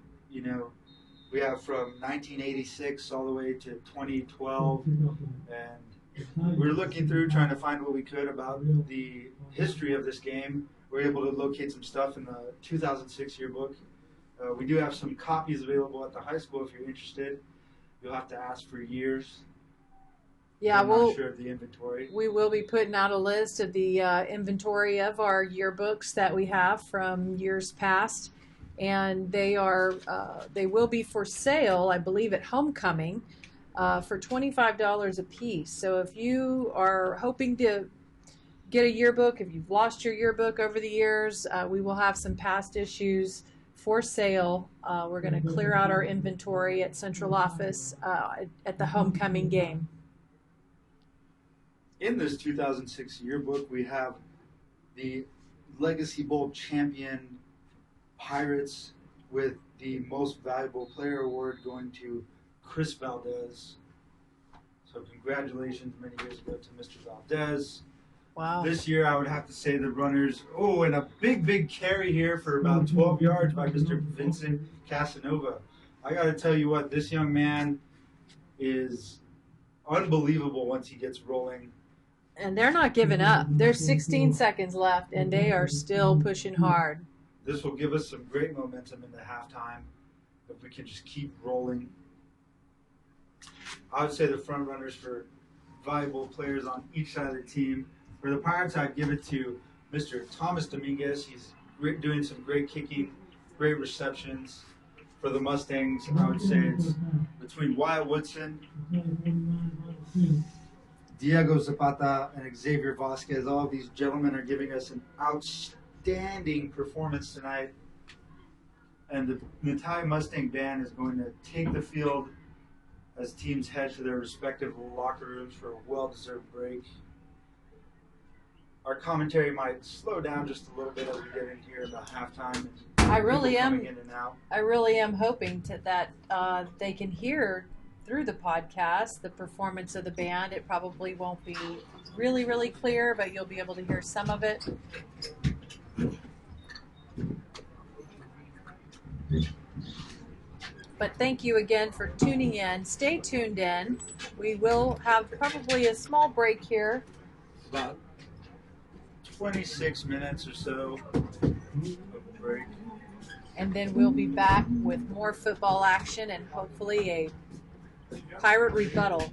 we have from 1986 all the way to 2012, and we're looking through trying to find what we could about the history of this game. We're able to locate some stuff in the 2006 yearbook. We do have some copies available at the high school if you're interested. You'll have to ask for years. Yeah, I'm not sure of the inventory. we will be putting out a list of the inventory of our yearbooks that we have from years past, and they will be for sale, I believe, at homecoming for $25 a piece. So if you are hoping to get a yearbook, if you've lost your yearbook over the years, we will have some past issues for sale. We're going to clear out our inventory at Central Office at the homecoming game. In this 2006 yearbook, we have the Legacy Bowl champion Pirates with the Most Valuable Player Award going to Chris Valdez. So congratulations many years ago to Mr. Valdez. Wow. This year, I would have to say the runners, and a big carry here for about 12 yards by Mr. Vincent Casanova. I got to tell you what, this young man is unbelievable once he gets rolling. And they're not giving up. There's 16 seconds left, and they are still pushing hard. This will give us some great momentum into halftime if we can just keep rolling. I would say the front runners for valuable players on each side of the team. For the Pirates, I'd give it to Mr. Thomas Dominguez. He's doing some great kicking, great receptions. For the Mustangs, I would say it's between Wyatt Woodson, Diego Zapata, and Xavier Vasquez. All of these gentlemen are giving us an outstanding performance tonight. And the Natalia Mustang band is going to take the field as teams head to their respective locker rooms for a well-deserved break. Our commentary might slow down just a little bit as we get in here in the halftime. I really am. In and out. I really am hoping that they can hear through the podcast the performance of the band. It probably won't be really clear, but you'll be able to hear some of it. But thank you again for tuning in. Stay tuned in. We will have probably a small break here. About 26 minutes or so of break. and then we'll be back with more football action and hopefully a Pirate rebuttal.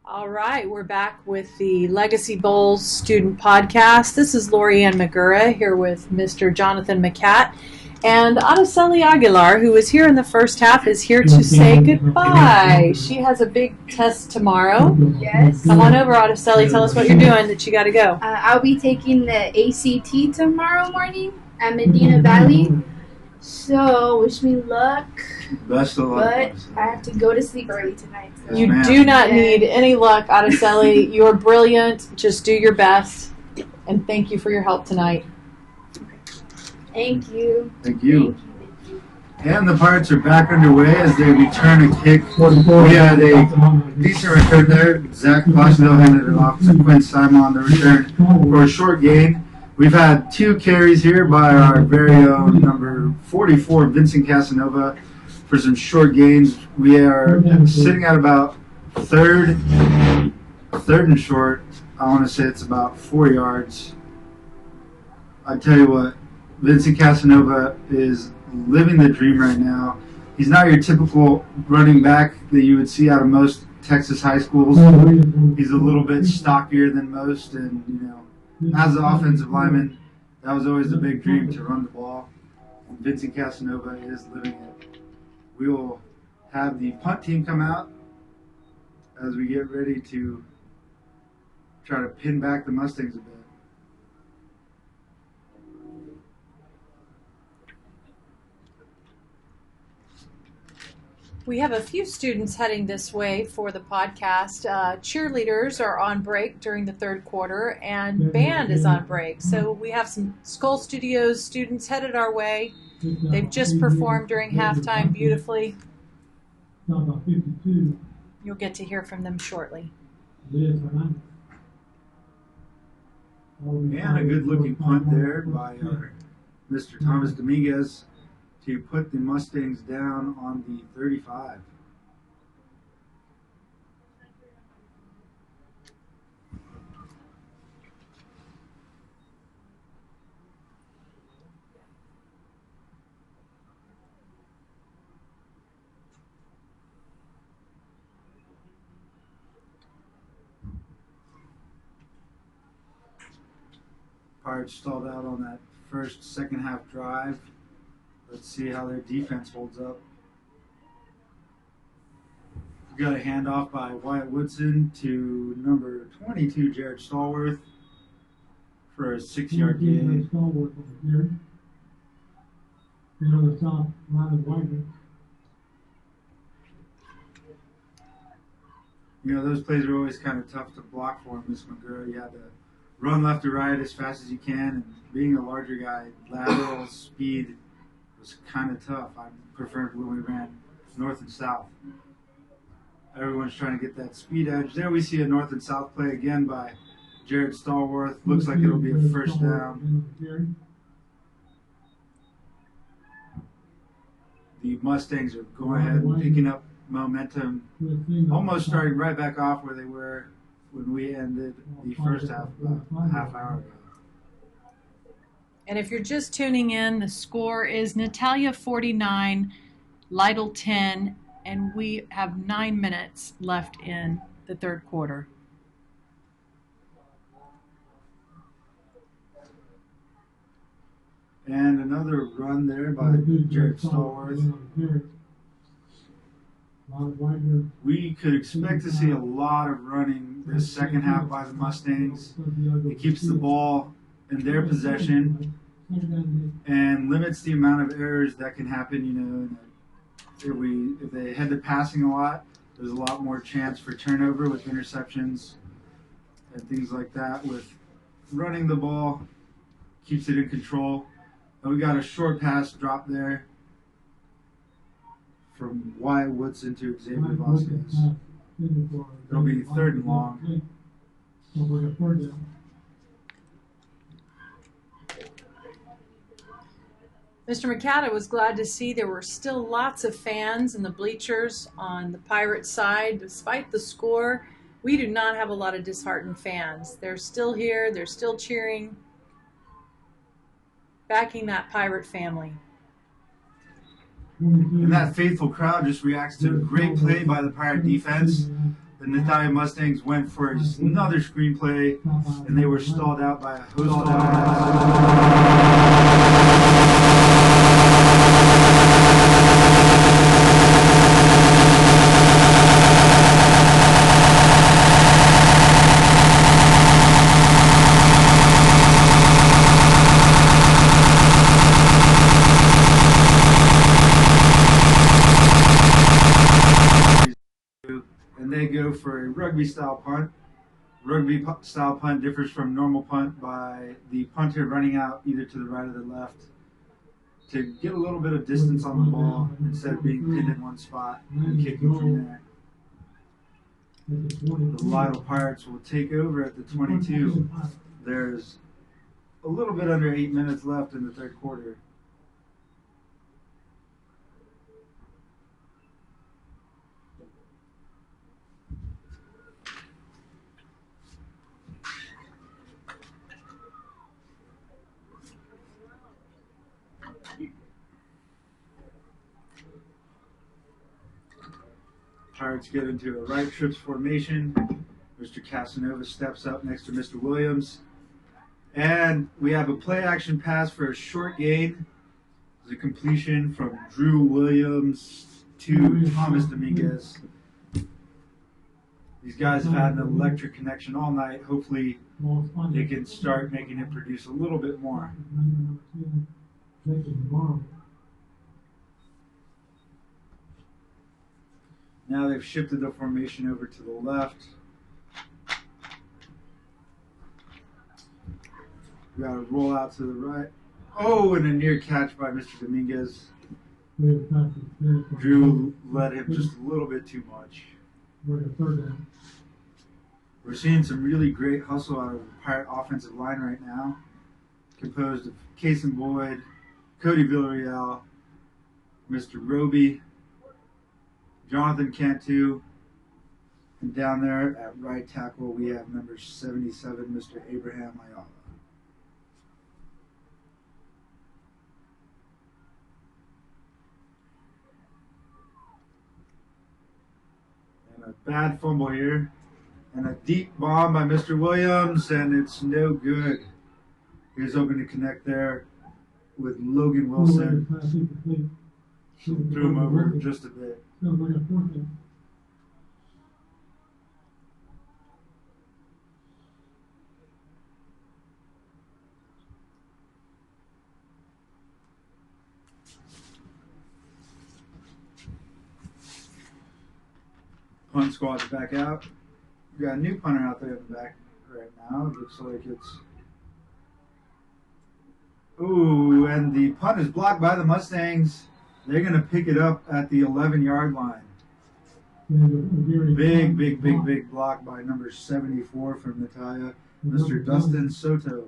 All right, we're back with the Legacy Bowls Student Podcast. This is Lori Ann Magura here with Mr. Jonathan McCat. And Araceli Aguilar, who was here in the first half, is here to say goodbye. She has a big test tomorrow. Yes. Come on over, Araceli. Tell us what you're doing that you got to go. I'll be taking the ACT tomorrow morning at Medina Valley. So, wish me luck. Best of luck. But I have to go to sleep early tonight. So. You ma'am. do not need any luck, Araceli. You're brilliant. Just do your best. And thank you for your help tonight. Thank you. Thank you. And the Pirates are back underway as they return a kick. We had a decent return there. Zach Boswell handed it off to Quinn Simon on the return for a short gain. We've had 2 carries here by our very own number 44, Vincent Casanova, for some short gains. We are sitting at about third and short. I want to say it's about 4 yards. I tell you what, Vincent Casanova is living the dream right now. He's not your typical running back that you would see out of most Texas high schools. He's a little bit stockier than most, and as an offensive lineman, that was always a big dream, to run the ball. And Vincent Casanova is living it. We will have the punt team come out as we get ready to try to pin back the Mustangs a bit. We have a few students heading this way for the podcast. Cheerleaders are on break during the third quarter, and band is on break. So we have some Skull Studios students headed our way. They've just performed during halftime beautifully. You'll get to hear from them shortly. And a good-looking punt there by Mr. Thomas Dominguez to put the Mustangs down on the 35. Pirates stalled out on that second half drive. Let's see how their defense holds up. We got a handoff by Wyatt Woodson to number 22, Jared Stallworth, for a 6-yard gain. Those plays are always kind of tough to block for Miss McGurr. You had to run left to right as fast as you can, and being a larger guy, lateral speed was kind of tough. I preferred when we ran north and south. Everyone's trying to get that speed edge. There we see a north and south play again by Jared Stallworth. Looks like it'll be a first down. The Mustangs are going ahead and picking up momentum, almost starting right back off where they were when we ended the first half about a half hour ago. And if you're just tuning in, the score is Natalia 49, Lytle 10, and we have 9 minutes left in the third quarter. And another run there by Jared Stallworth. We could expect to see a lot of running this second half by the Mustangs. It keeps the ball in their possession and limits the amount of errors that can happen. If they head to passing a lot, there's a lot more chance for turnover with interceptions and things like that. With running the ball, keeps it in control. And we got a short pass drop there from Wyatt Woodson to Xavier Vasquez. It'll be third and long. Mr. McCata was glad to see there were still lots of fans in the bleachers on the Pirate side. Despite the score, we do not have a lot of disheartened fans. They're still here. They're still cheering, backing that Pirate family. And that faithful crowd just reacts to a great play by the Pirate defense. The Natalia Mustangs went for another screenplay, and they were stalled out by a host of and they go for a rugby style punt. Rugby style punt differs from normal punt by the punter running out either to the right or the left to get a little bit of distance on the ball instead of being pinned in one spot and kicking from there. The Lytle Pirates will take over at the 22. There's a little bit under 8 minutes left in the third quarter. Pirates get into a right trips formation. Mr. Casanova steps up next to Mr. Williams. And we have a play action pass for a short gain. It's a completion from Drew Williams to Thomas Dominguez. These guys have had an electric connection all night. Hopefully they can start making it produce a little bit more. Now they've shifted the formation over to the left. We got a roll out to the right. Oh, and a near catch by Mr. Dominguez. Drew led him just a little bit too much. We're seeing some really great hustle out of the Pirate offensive line right now, composed of Cason Boyd, Cody Villarreal, Mr. Roby, Jonathan Cantu, and down there at right tackle we have number 77, Mr. Abraham Ayala. And a bad fumble here, and a deep bomb by Mr. Williams, and it's no good. He was hoping to connect there with Logan Wilson. Threw him over just a bit. Punt squad's back out. We got a new punter out there in the back right now. It looks like it's... Ooh, and the punt is blocked by the Mustangs. They're going to pick it up at the 11-yard line. Big block by number 74 from Natalia, Mr. Dustin Soto.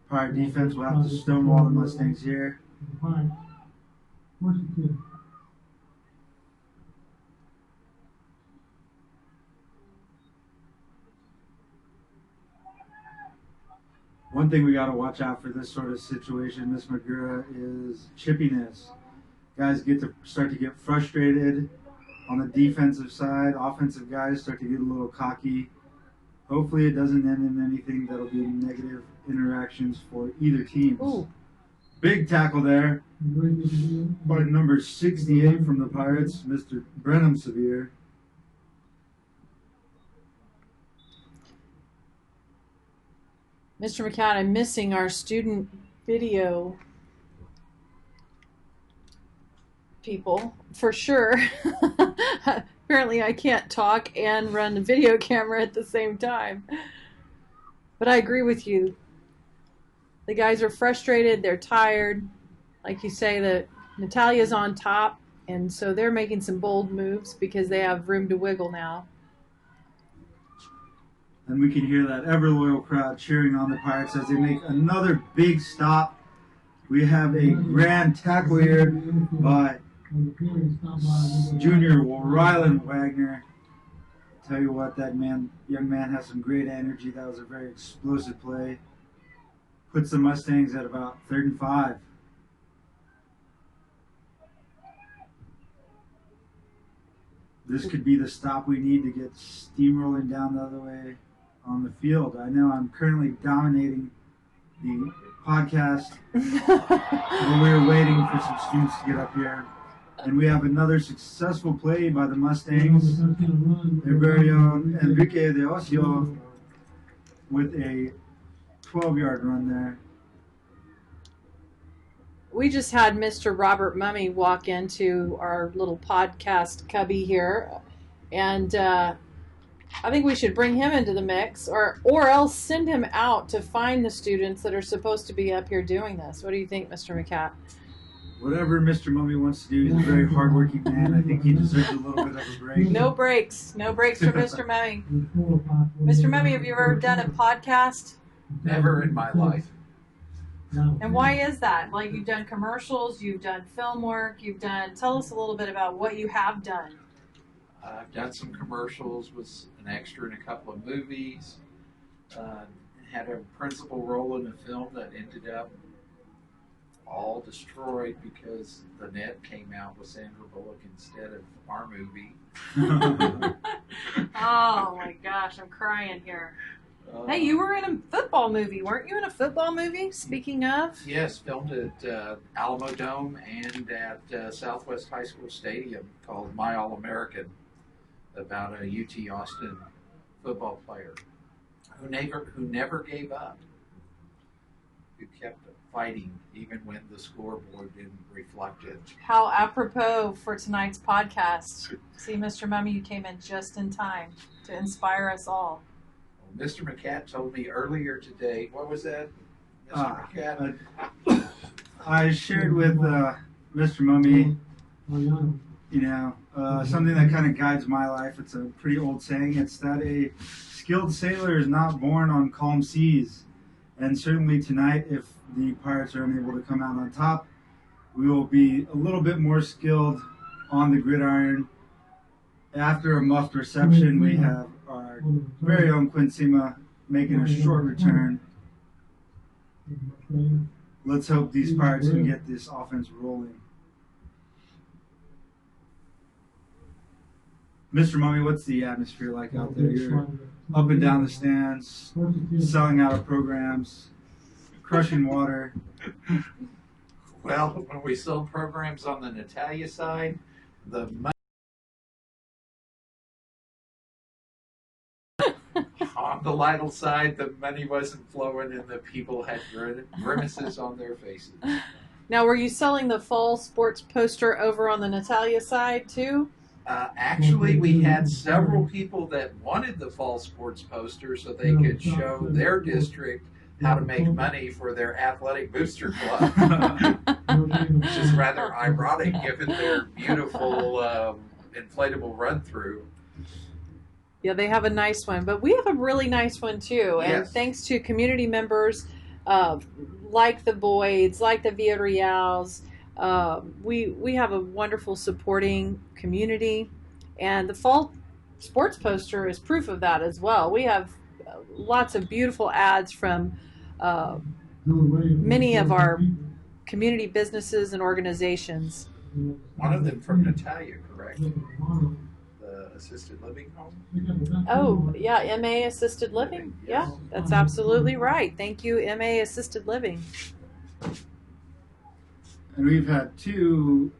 Pirate defense will have to stonewall the Mustangs here. One thing we got to watch out for this sort of situation, Miss Magura, is chippiness. Guys get to start to get frustrated on the defensive side. Offensive guys start to get a little cocky. Hopefully it doesn't end in anything that'll be negative interactions for either team. Big tackle there by number 68 from the Pirates, Mr. Brenham Severe. Mr. McCann, I'm missing our student video people for sure. Apparently I can't talk and run the video camera at the same time. But I agree with you. The guys are frustrated, they're tired. Like you say, that Natalia's on top, and so they're making some bold moves because they have room to wiggle now. And we can hear that ever-loyal crowd cheering on the Pirates as they make another big stop. We have a grand tackle here by junior Rylan Wagner. Tell you what, that young man has some great energy. That was a very explosive play. puts the Mustangs at about 3rd and 5. This could be the stop we need to get steamrolling down the other way on the field. I know I'm currently dominating the podcast when we were waiting for some students to get up here. And we have another successful play by the Mustangs. Their very own Enrique de Ocio with a 12-yard run there. We just had Mr. Robert Mummy walk into our little podcast cubby here, and I think we should bring him into the mix, or else send him out to find the students that are supposed to be up here doing this. What do you think, Mr. McCat? Whatever Mr. Mummy wants to do, he's a very hardworking man. I think he deserves a little bit of a break. No breaks. No breaks for Mr. Mummy. Mr. Mummy, have you ever done a podcast? Never in my life. And why is that? Like, you've done commercials, you've done film work, tell us a little bit about what you have done. I've done some commercials, was an extra in a couple of movies, had a principal role in a film that ended up all destroyed because the net came out with Sandra Bullock instead of our movie. Oh my gosh, I'm crying here. Hey, you were in a football movie, weren't you? In a football movie? Speaking of, Yes, filmed at Alamo Dome and at Southwest High School Stadium called My All-American, about a UT Austin football player who never gave up, who kept fighting even when the scoreboard didn't reflect it. how apropos for tonight's podcast. See, Mr. Mummy, you came in just in time to inspire us all. Well, Mr. McCat told me earlier today, what was that, Mr. McCat? I shared with Mr. Mummy, something that kind of guides my life. It's a pretty old saying. It's that a skilled sailor is not born on calm seas. And certainly tonight, if the Pirates are unable to come out on top, we will be a little bit more skilled on the gridiron. After a muffed reception, we have our very own Quinsima making a short return. Let's hope these Pirates can get this offense rolling. Mr. Mummy, what's the atmosphere like out there? You're up and down the stands, selling out of programs, crushing water. Well, when we sold programs on the Natalia side, the money on the Lytle side, the money wasn't flowing and the people had grimaces on their faces. Now, were you selling the fall sports poster over on the Natalia side too? Actually, we had several people that wanted the fall sports poster so they could show their district how to make money for their athletic booster club, which is rather ironic given their beautiful inflatable run-through. Yeah, they have a nice one, but we have a really nice one too. And Yes. thanks to community members like the Boyds, like the Villarreals, we have a wonderful supporting community, and the fall sports poster is proof of that as well. We have lots of beautiful ads from many of our community businesses and organizations. One of them from Natalia, correct? The assisted living home? Oh, yeah, MA Assisted Living. Yeah, that's absolutely right. Thank you, MA Assisted Living. And we've had two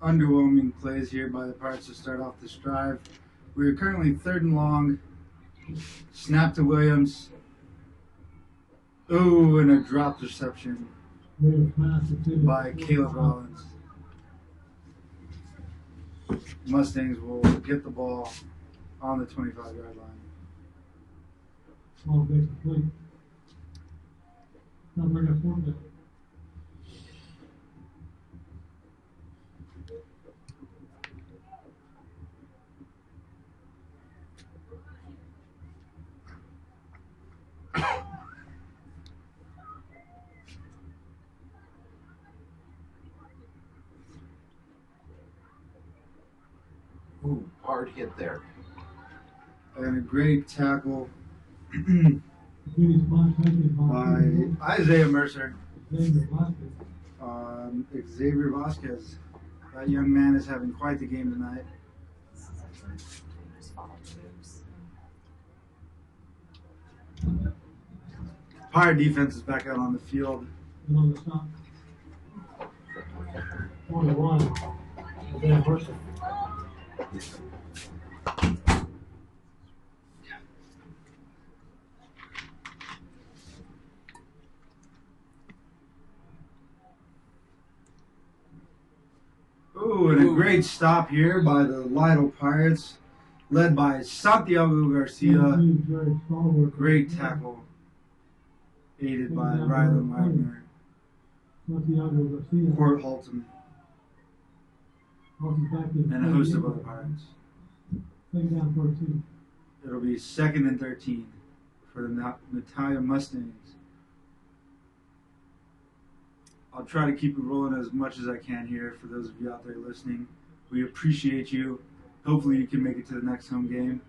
underwhelming plays here by the Pirates to start off this drive. We are currently 3rd and long. Snap to Williams. Oh, and a dropped reception by Caleb Rollins. Mustangs will get the ball on the 25-yard line. Small base of play. Not bring up quarterback. Ooh, hard hit there. And a great tackle Swedish Montana by Isaiah Mercer. Xavier Vasquez. Xavier Vasquez. That young man is having quite the game tonight. Pirate defense is back out on the field. And on the shot. 41. Isaiah Mercer. Ooh, and a great stop here by the Lytle Pirates, led by Santiago Garcia. Great tackle, aided by Rylan Wagner. Santiago Garcia. Court Halton, Also back in and a host of other Pirates. Second down, 14. It'll be 2nd and 13 for the Natalia Mustangs. I'll try to keep it rolling as much as I can here for those of you out there listening. We appreciate you. Hopefully you can make it to the next home game.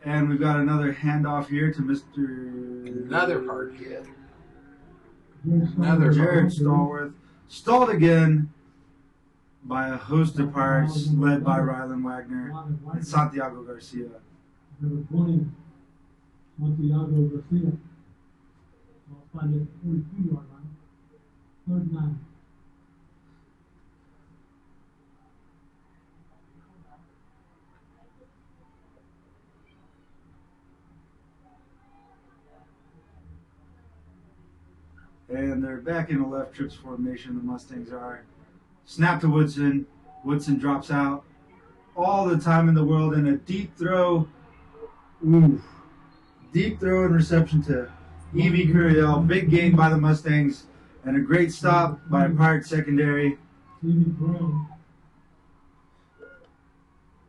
And we've got another handoff here to Mr. Another hard hit. Another Jared Stallworth. Stalled again by a host of Pirates led by Rylan Wagner and Santiago Garcia. Number 20, Santiago Garcia. I'll find it at the 42-yard line. 39. And they're back in the left trips formation, the Mustangs are. Snap to Woodson. Woodson drops out. All the time in the world, and a deep throw. Ooh. Deep throw and reception to Evie Curiel. Big gain by the Mustangs. And a great stop by Pirate secondary.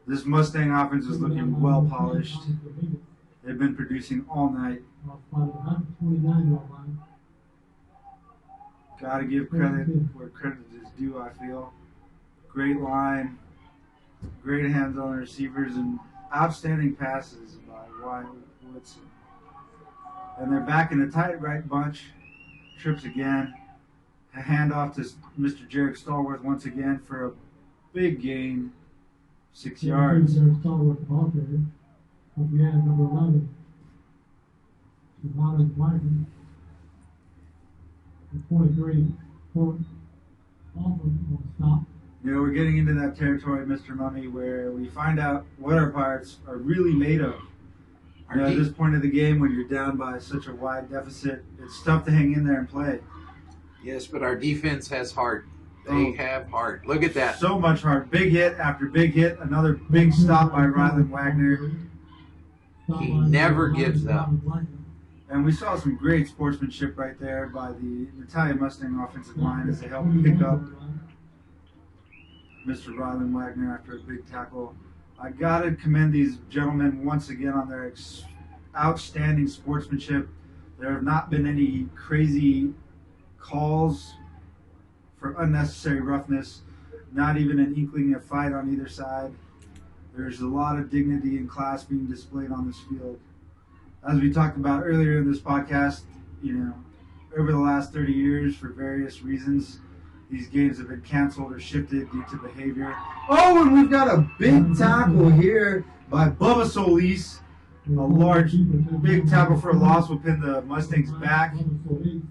This Mustang offense is looking well polished. They've been producing all night. Gotta give credit where credit is due, I feel. Great line, great hands on the receivers, and outstanding passes by Wyatt Woodson. And they're back in the tight right bunch. Trips again. A handoff to Mr. Jared Stallworth once again for a big gain, 6 yards. Jared Stallworth, ball carrier. Again, number 11. Rylan Wagner. 23. Also on stop. You know, we're getting into that territory, Mr. Mummy, where we find out what our Pirates are really made of. You know, at this point of the game, when you're down by such a wide deficit, it's tough to hang in there and play. Yes, but our defense has heart. They have heart. Look at that. So much heart. Big hit after big hit. Another big stop by Rylan Wagner. He never gives up. And we saw some great sportsmanship right there by the Natalia Mustang offensive line as they helped pick up Mr. Rylan Wagner after a big tackle. I got to commend these gentlemen once again on their outstanding sportsmanship. There have not been any crazy calls for unnecessary roughness, not even an inkling of fight on either side. There's a lot of dignity and class being displayed on this field. As we talked about earlier in this podcast, you know, over the last 30 years, for various reasons, these games have been canceled or shifted due to behavior. Oh, and we've got a big tackle here by Bubba Solis. A large, big tackle for a loss will pin the Mustangs back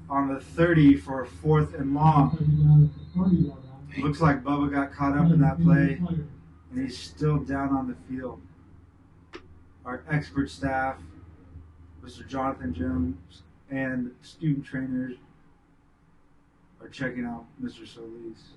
on the 30 for a 4th and long. Looks like Bubba got caught up in that play, and he's still down on the field. Our expert staff, Mr. Jonathan Jones, and student trainers are checking out Mr. Solis.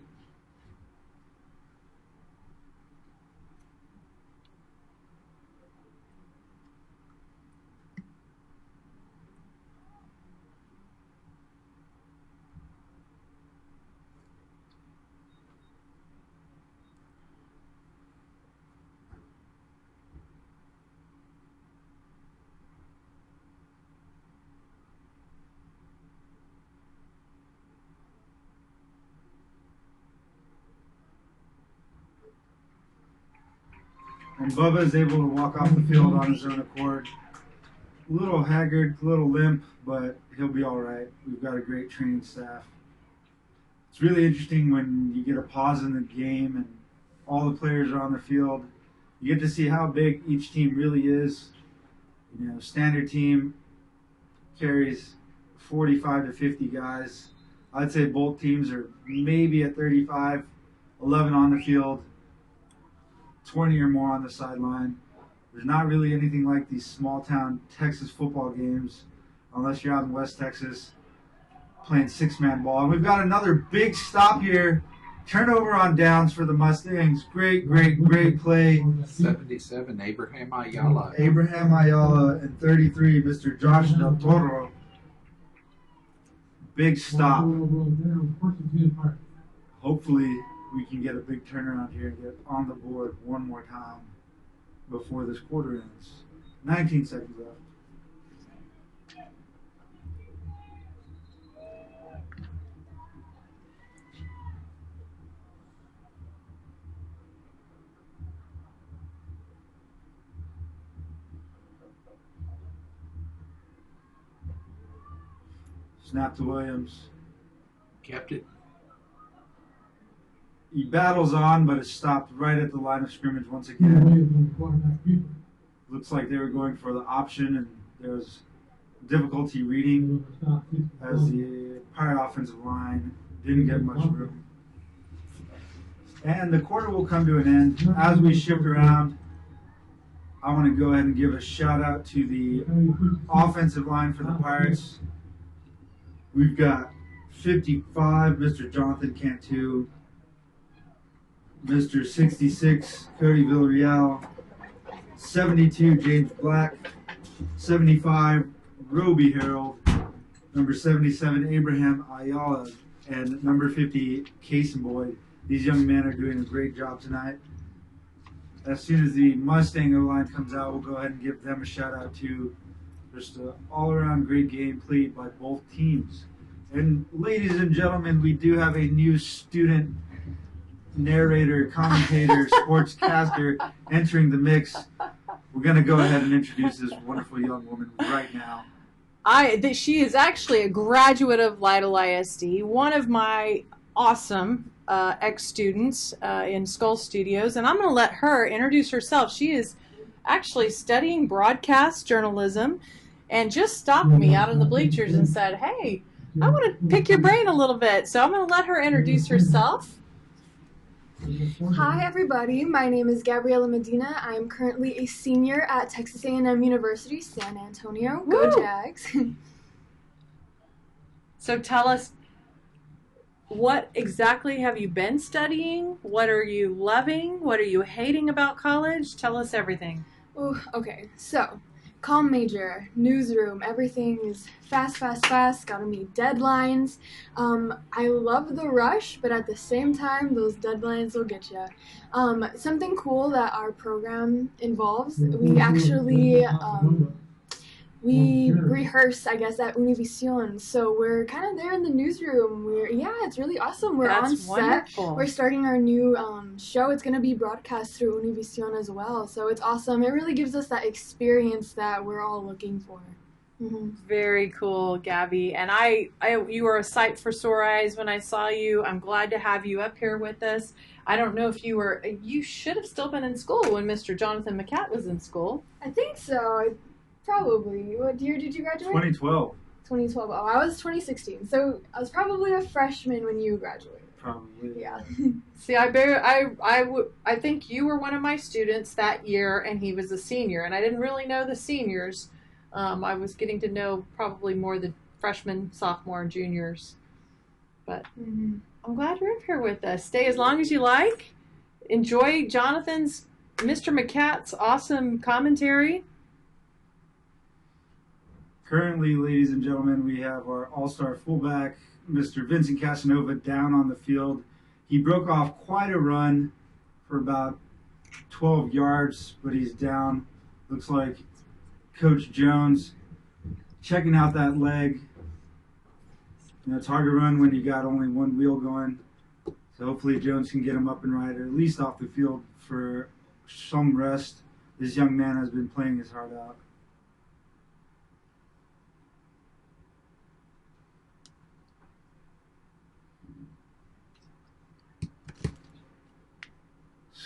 And Bubba is able to walk off the field on his own accord. a little haggard, a little limp, but he'll be all right. We've got a great training staff. It's really interesting when you get a pause in the game and all the players are on the field. You get to see how big each team really is. You know, standard team carries 45 to 50 guys. I'd say both teams are maybe at 35, 11 on the field, 20 or more on the sideline. There's not really anything like these small town Texas football games unless you're out in West Texas playing six-man ball. And we've got another big stop here. Turnover on downs for the Mustangs. Great play. 77, Abraham Ayala. Abraham Ayala and 33, Mr. Josh Del Toro. Big stop. Hopefully we can get a big turnaround here and get on the board one more time before this quarter ends. 19 seconds left. Snap to Williams. Kept it. He battles on, but is stopped right at the line of scrimmage once again. Looks like they were going for the option, and there was difficulty reading as the Pirate offensive line didn't get much room. And the quarter will come to an end. As we shift around, I want to go ahead and give a shout out to the offensive line for the Pirates. We've got 55, Mr. Jonathan Cantu, Mr. 66, Cody Villarreal, 72, James Black, 75, Roby Harold, number 77, Abraham Ayala, and number 50, Casey Boyd. These young men are doing a great job tonight. As soon as the Mustang O-line comes out, we'll go ahead and give them a shout out too. Just an all-around great game played by both teams. And ladies and gentlemen, we do have a new student narrator, commentator, sportscaster entering the mix. We're going to go ahead and introduce this wonderful young woman right now. She is actually a graduate of Lytle ISD, one of my awesome ex-students in Skull Studios, and I'm going to let her introduce herself. She is actually studying broadcast journalism and just stopped me out in the bleachers and said, hey, I want to pick your brain a little bit. So I'm going to let her introduce herself. Hi everybody, my name is Gabriela Medina. I am currently a senior at Texas A&M University, San Antonio. Go Woo! Jags. So tell us, what exactly have you been studying? What are you loving? What are you hating about college? Tell us everything. Ooh, okay, so comm major, newsroom, everything is fast, gotta meet deadlines. I love the rush, but at the same time, those deadlines will get you. Something cool that our program involves, we actually, we rehearse, I guess, at Univision. So we're kind of there in the newsroom. It's really awesome. We're on set. Wonderful. We're starting our new show. It's going to be broadcast through Univision as well. So it's awesome. It really gives us that experience that we're all looking for. Mm-hmm. Very cool, Gabby. And you were a sight for sore eyes when I saw you. I'm glad to have you up here with us. I don't know if you should have still been in school when Mr. Jonathan McCat was in school. I think so. Probably. What year did you graduate? 2012. 2012. Oh, I was 2016. So I was probably a freshman when you graduated. Probably. Yeah. See, I think you were one of my students that year, and he was a senior, and I didn't really know the seniors. I was getting to know probably more the freshmen, sophomore, and juniors. But I'm glad you're up here with us. Stay as long as you like. Enjoy Jonathan's, Mr. McCat's awesome commentary. Currently, ladies and gentlemen, we have our all-star fullback, Mr. Vincent Casanova, down on the field. He broke off quite a run for about 12 yards, but he's down. Looks like Coach Jones checking out that leg. You know, it's hard to run when you got only one wheel going. So hopefully Jones can get him up and right, or at least off the field for some rest. This young man has been playing his heart out.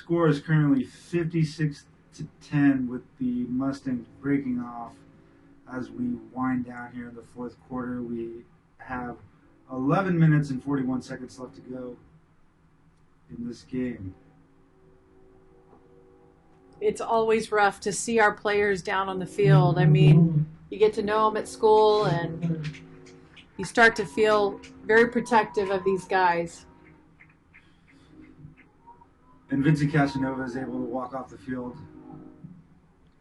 score is currently 56-10 with the Mustangs breaking off as we wind down here in the fourth quarter. We have 11 minutes and 41 seconds left to go in this game. It's always rough to see our players down on the field. I mean, you get to know them at school, and you start to feel very protective of these guys. And Vincent Casanova is able to walk off the field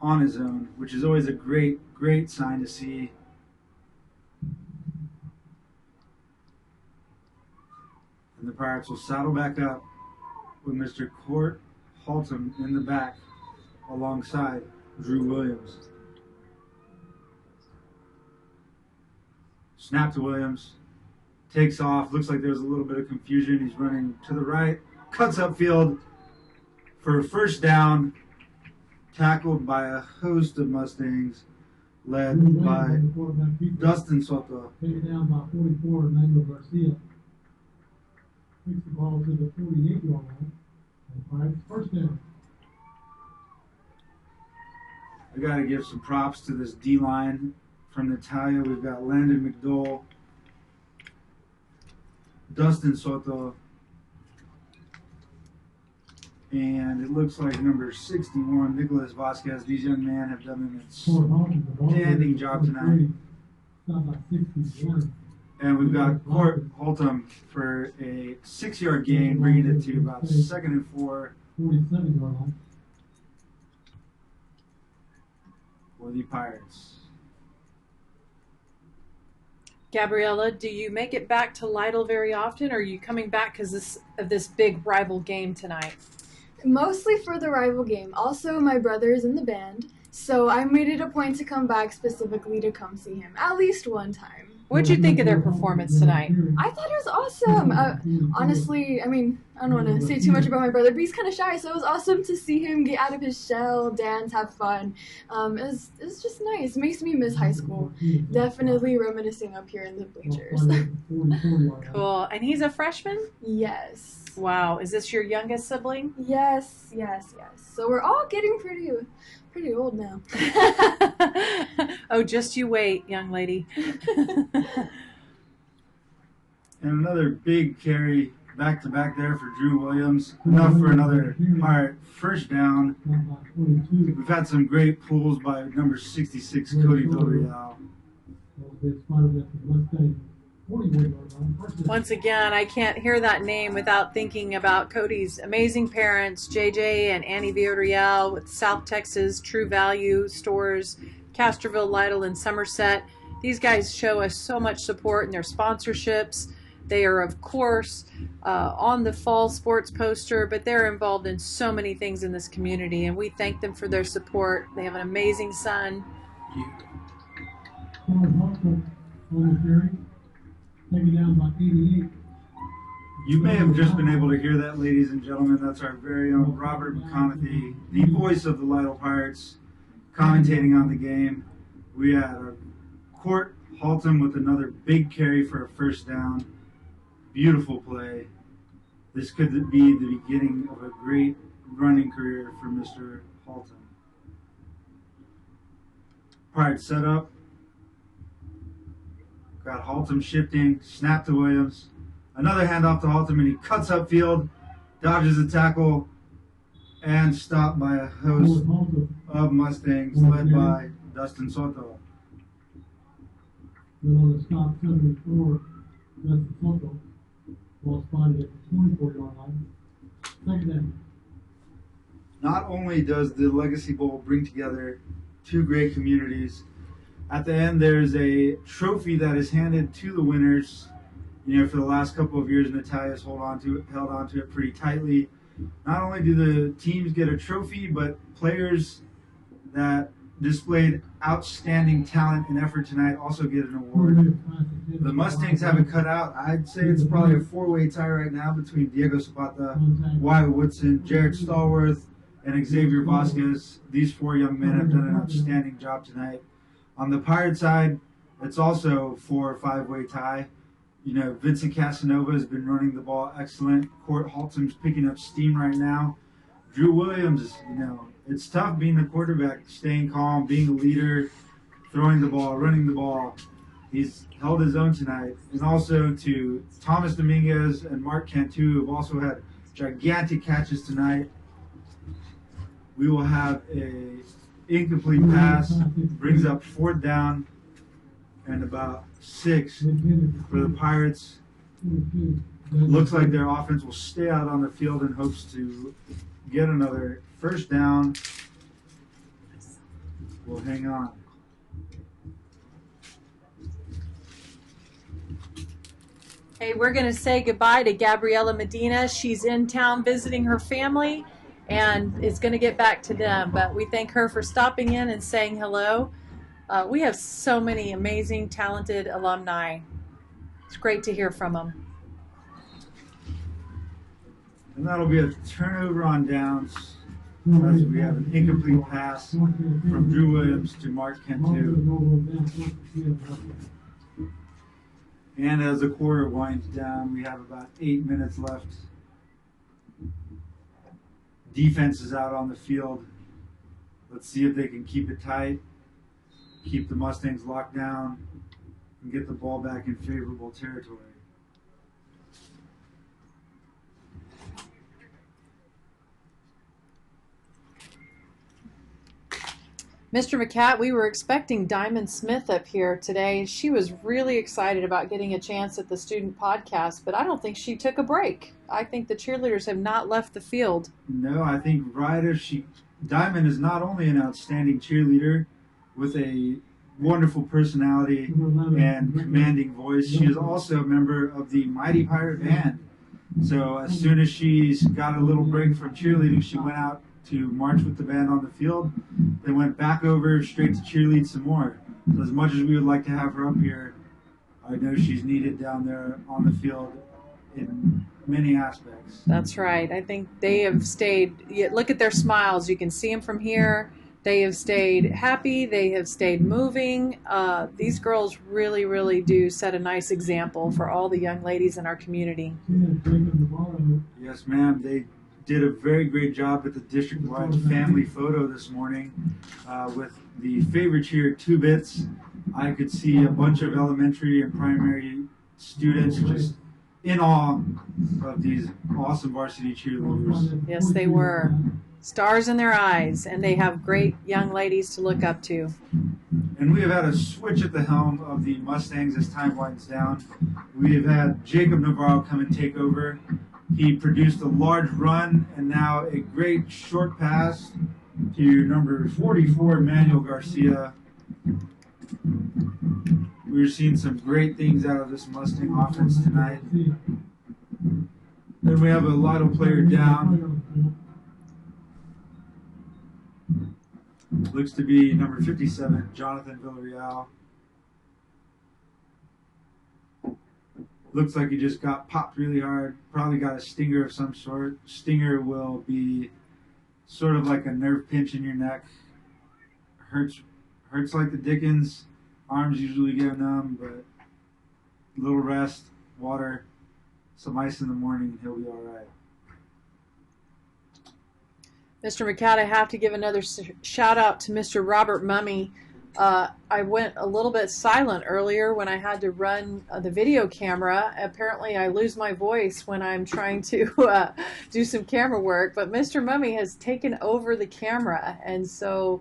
on his own, which is always a great, great sign to see. And the Pirates will saddle back up with Mr. Court Haltom in the back alongside Drew Williams. Snap to Williams. Takes off. Looks like there's a little bit of confusion. He's running to the right. Cuts upfield for a first down. Tackled by a host of Mustangs led by Dustin Soto. Taken down by 44, Emmanuel Garcia. Takes the ball to the 48-yard line. And Pirates first down. I got to give some props to this D-line from Natalia. We've got Landon McDowell, Dustin Soto, and it looks like number 61, Nicholas Vasquez. These young men have done an outstanding job tonight. And we've got Court Haltom for a 6-yard gain, bringing it to about 2nd and 4. 47-yard line. For the Pirates. Gabriella, do you make it back to Lytle very often, or are you coming back because of this big rival game tonight? Mostly for the rival game. Also, my brother's in the band, so I made it a point to come back specifically to come see him at least one time. What'd you think of their performance tonight? I thought it was awesome. Honestly, I mean, I don't want to say too much about my brother, but he's kind of shy, so it was awesome to see him get out of his shell, dance, have fun. It was just nice. Makes me miss high school. Definitely reminiscing up here in the bleachers. Cool. And he's a freshman? Yes. Wow. Is this your youngest sibling? Yes. So we're all getting pretty old now. Oh, just you wait, young lady. And another big carry back-to-back there for Drew Williams. Enough for another Pirate first down. We've had some great pulls by number 66, Cody Villarreal. Once again, I can't hear that name without thinking about Cody's amazing parents, JJ and Annie Villarreal with South Texas True Value stores, Castroville, Lytle, and Somerset. These guys show us so much support in their sponsorships. They are, of course, on the fall sports poster, but they're involved in so many things in this community, and we thank them for their support. They have an amazing son. You may have just been able to hear that, ladies and gentlemen. That's our very own Robert McConaughey, the voice of the Lytle Pirates, commentating on the game. We had our Court Haltom with another big carry for a first down. Beautiful play. This could be the beginning of a great running career for Mr. Haltom. Pirates set up. Got Haltom shifting. Snap to Williams. Another handoff to Haltom, and he cuts upfield, dodges a tackle, and stopped by a host of Mustangs led by Dustin Soto. Then on the stop, 74, Dustin Soto, ball spotted at the 24-yard line. Second down. Not only does the Legacy Bowl bring together two great communities, at the end there's a trophy that is handed to the winners. You know, for the last couple of years, Natalia's held on to it pretty tightly. Not only do the teams get a trophy, but players that displayed outstanding talent and effort tonight also get an award. The Mustangs have it cut out. I'd say it's probably a four-way tie right now between Diego Zapata, Wyatt Woodson, Jared Stallworth, and Xavier Vasquez. These four young men have done an outstanding job tonight. On the Pirate side, it's also a 4 or 5-way tie. You know, Vincent Casanova has been running the ball excellent. Court Haltom's picking up steam right now. Drew Williams, it's tough being the quarterback, staying calm, being a leader, throwing the ball, running the ball. He's held his own tonight. And also to Thomas Dominguez and Mark Cantu, who have also had gigantic catches tonight. We will have a incomplete pass, brings up 4th down and about 6 for the Pirates. Looks like their offense will stay out on the field in hopes to get another first down. We'll hang on. Hey, we're going to say goodbye to Gabriela Medina. She's in town visiting her family and is going to get back to them. But we thank her for stopping in and saying hello. We have so many amazing, talented alumni. It's great to hear from them. And that'll be a turnover on downs as we have an incomplete pass from Drew Williams to Mark Cantu. And as the quarter winds down, we have about 8 minutes left. Defense is out on the field. Let's see if they can keep it tight, keep the Mustangs locked down, and get the ball back in favorable territory. Mr. McCat, we were expecting Diamond Smith up here today. She was really excited about getting a chance at the student podcast, but I don't think she took a break. I think the cheerleaders have not left the field. No, I think Diamond is not only an outstanding cheerleader with a wonderful personality and commanding voice, she is also a member of the Mighty Pirate Band. So as soon as she's got a little break from cheerleading, she went out to march with the band on the field. They went back over straight to cheerlead some more. So as much as we would like to have her up here, I know she's needed down there on the field in many aspects. That's right. I think they have stayed, look at their smiles. You can see them from here. They have stayed happy. They have stayed moving. These girls really, really do set a nice example for all the young ladies in our community. Yes, ma'am. They did a very great job with the district-wide family photo this morning with the favorite cheer, 2 Bits. I could see a bunch of elementary and primary students just in awe of these awesome varsity cheerleaders. Yes, they were. Stars in their eyes, and they have great young ladies to look up to. And we have had a switch at the helm of the Mustangs as time winds down. We have had Jacob Navarro come and take over. He produced a large run and now a great short pass to number 44, Manuel Garcia. We're seeing some great things out of this Mustang offense tonight. Then we have a Lytle player down. Looks to be number 57, Jonathan Villarreal. Looks like he just got popped really hard. Probably got a stinger of some sort. Stinger will be sort of like a nerve pinch in your neck. Hurts like the dickens. Arms usually get numb, but a little rest, water, some ice in the morning, and he'll be all right. Mr. McCat, I have to give another shout out to Mr. Robert Mummy. I went a little bit silent earlier when I had to run the video camera. Apparently, I lose my voice when I'm trying to do some camera work. But Mr. Mummy has taken over the camera. And so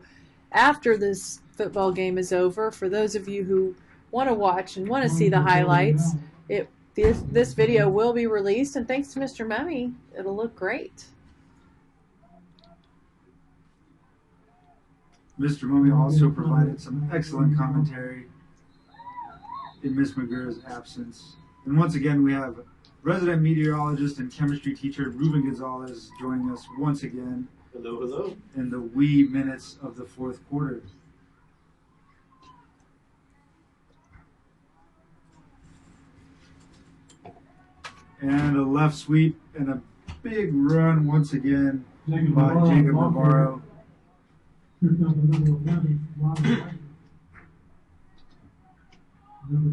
after this football game is over, for those of you who want to watch and want to see the highlights, this video will be released. And thanks to Mr. Mummy, it'll look great. Mr. Mummy also provided some excellent commentary in Miss McGurr's absence. And once again, we have resident meteorologist and chemistry teacher Ruben Gonzalez joining us once again. Hello, hello. In the wee minutes of the fourth quarter. And a left sweep and a big run once again by Jacob Navarro. Number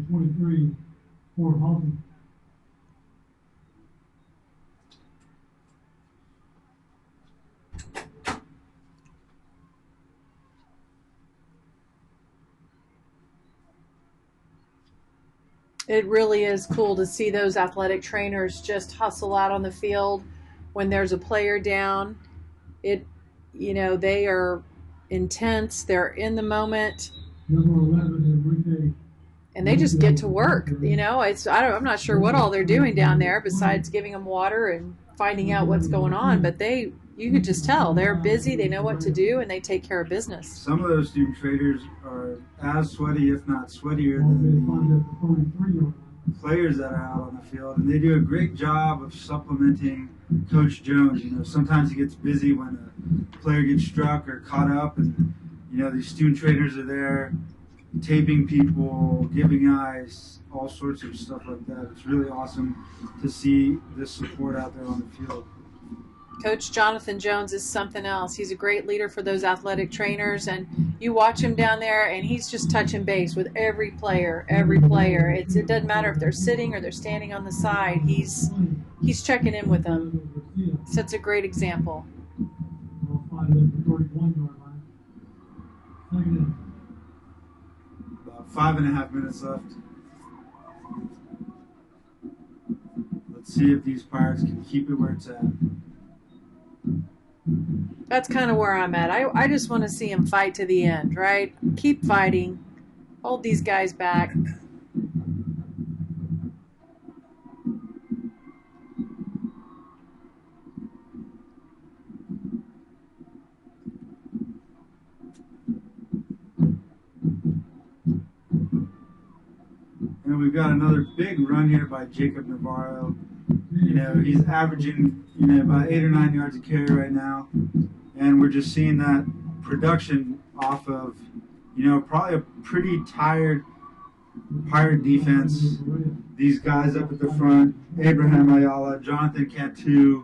23, Fort Halton. It really is cool to see those athletic trainers just hustle out on the field when there's a player down. They are intense. They're in the moment, and they just get to work. I'm not sure what all they're doing down there besides giving them water and finding out what's going on. But you could just tell they're busy. They know what to do, and they take care of business. Some of those student traders are as sweaty, if not sweatier, than the players that are out on the field, and they do a great job of supplementing Coach Jones. Sometimes he gets busy when a player gets struck or caught up, and these student traders are there taping people, giving ice, all sorts of stuff like that. It's really awesome to see this support out there on the field. Coach Jonathan Jones is something else. He's a great leader for those athletic trainers, and you watch him down there, and he's just touching base with every player. It doesn't matter if they're sitting or they're standing on the side. He's checking in with them. Sets a great example. About 5.5 minutes left. Let's see if these Pirates can keep it where it's at. That's kind of where I'm at. I just want to see him fight to the end, right? Keep fighting. Hold these guys back. And we've got another big run here by Jacob Navarro. He's averaging, about 8 or 9 yards a carry right now. And we're just seeing that production off of, probably a pretty tired Pirate defense. These guys up at the front, Abraham Ayala, Jonathan Cantu,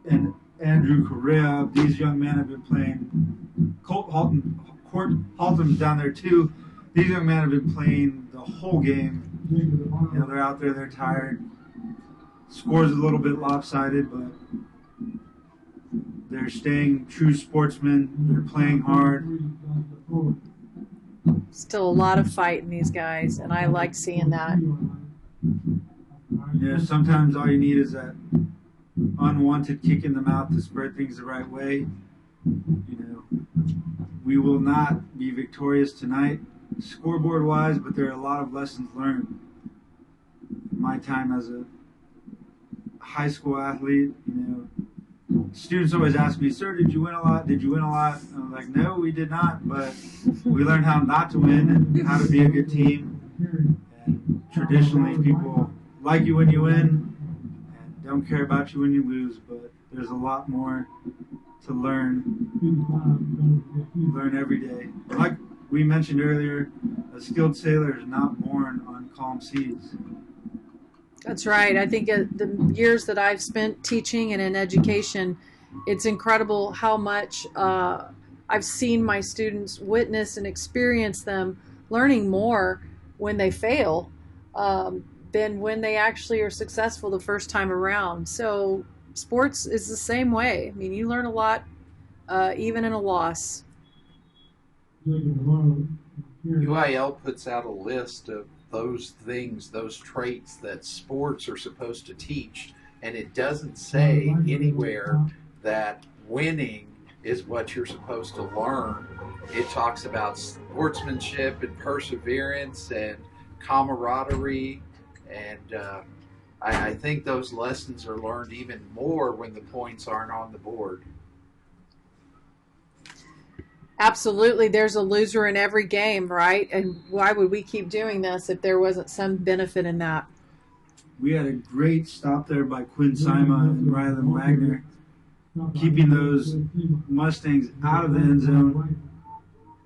and Andrew Correa. These young men have been playing. Court Haltom's down there too. These young men have been playing the whole game. They're out there, they're tired. Score's a little bit lopsided, but they're staying true sportsmen. They're playing hard. Still a lot of fight in these guys, and I like seeing that. Sometimes all you need is that unwanted kick in the mouth to spread things the right way. We will not be victorious tonight, scoreboard-wise, but there are a lot of lessons learned. In my time as a high school athlete, students always ask me, "Sir, did you win a lot? Did you win a lot?" And I'm like, "No, we did not, but we learned how not to win and how to be a good team." And traditionally, people like you when you win and don't care about you when you lose, but there's a lot more to learn every day. Like we mentioned earlier, a skilled sailor is not born on calm seas. That's right. I think the years that I've spent teaching and in education, it's incredible how much I've seen my students witness and experience them learning more when they fail than when they actually are successful the first time around. So sports is the same way. I mean, you learn a lot even in a loss. UIL puts out a list of those things, those traits that sports are supposed to teach, and it doesn't say anywhere that winning is what you're supposed to learn. It talks about sportsmanship and perseverance and camaraderie, and I think those lessons are learned even more when the points aren't on the board. Absolutely. There's a loser in every game, right? And why would we keep doing this if there wasn't some benefit in that? We had a great stop there by Quinn Sima and Rylan Wagner, keeping those Mustangs out of the end zone.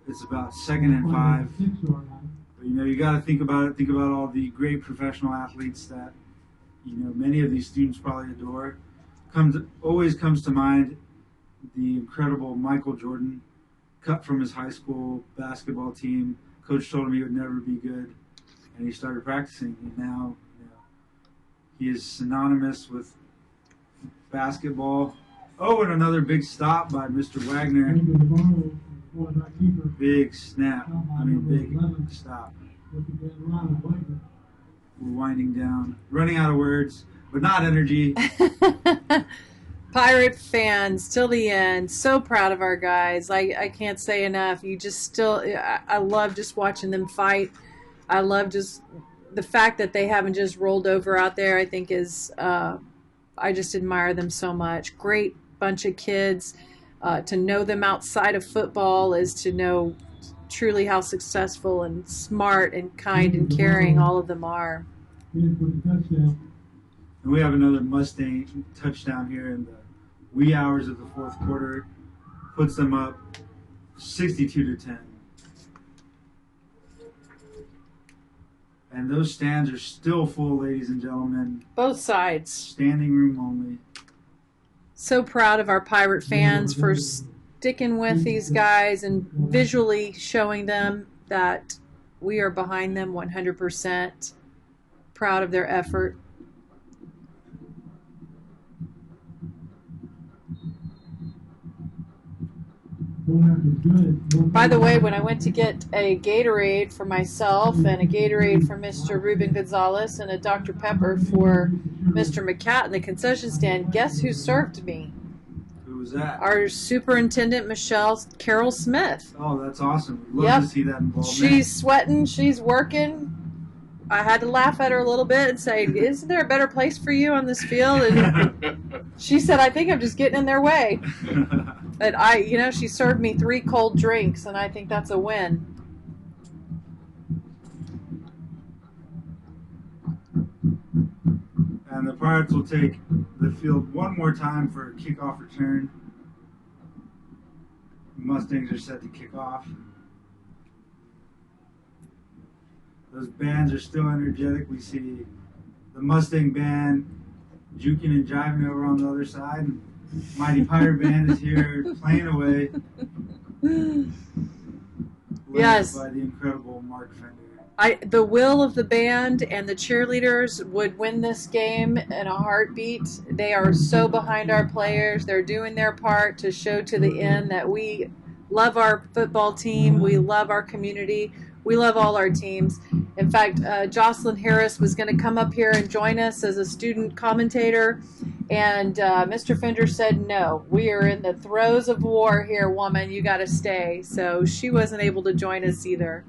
It's about 2nd and 5. But, you got to think about it. Think about all the great professional athletes that, many of these students probably adore. Always comes to mind the incredible Michael Jordan, cut from his high school basketball team. Coach told him he would never be good, and he started practicing. And now, he is synonymous with basketball. Oh, and another big stop by Mr. Wagner. quarterback keeper. Big snap. I mean, big stop. Rylan Wagner. We're winding down. Running out of words, but not energy. Pirate fans till the end. So proud of our guys. I can't say enough. You just still, I love just watching them fight. I love just the fact that they haven't just rolled over out there. I think is, I just admire them so much. Great bunch of kids. To know them outside of football is to know truly how successful and smart and kind and caring all of them are. And we have another Mustang touchdown here in the wee hours of the fourth quarter. Puts them up 62-10. And those stands are still full, ladies and gentlemen. Both sides. Standing room only. So proud of our Pirate fans for sticking with these guys and visually showing them that we are behind them 100%. Proud of their effort. By the way, when I went to get a Gatorade for myself and a Gatorade for Mr. Ruben Gonzalez and a Dr. Pepper for Mr. McCat in the concession stand, guess who served me? Who was that? Our superintendent, Michelle Carol Smith. Oh, that's awesome. We'd love to see that involvement. She's sweating. She's working. I had to laugh at her a little bit and say, isn't there a better place for you on this field? And she said, I think I'm just getting in their way. But she served me 3 cold drinks, and I think that's a win. And the Pirates will take the field one more time for a kickoff return. The Mustangs are set to kick off. Those bands are still energetic. We see the Mustang band juking and jiving over on the other side. Mighty Pirate Band is here playing away. Yes. By the incredible Mark Fender. The will of the band and the cheerleaders would win this game in a heartbeat. They are so behind our players. They're doing their part to show to the end that we love our football team. We love our community. We love all our teams. In fact, Jocelyn Harris was going to come up here and join us as a student commentator, and Mr. Fender said, no, we are in the throes of war here, woman. You got to stay. So she wasn't able to join us either.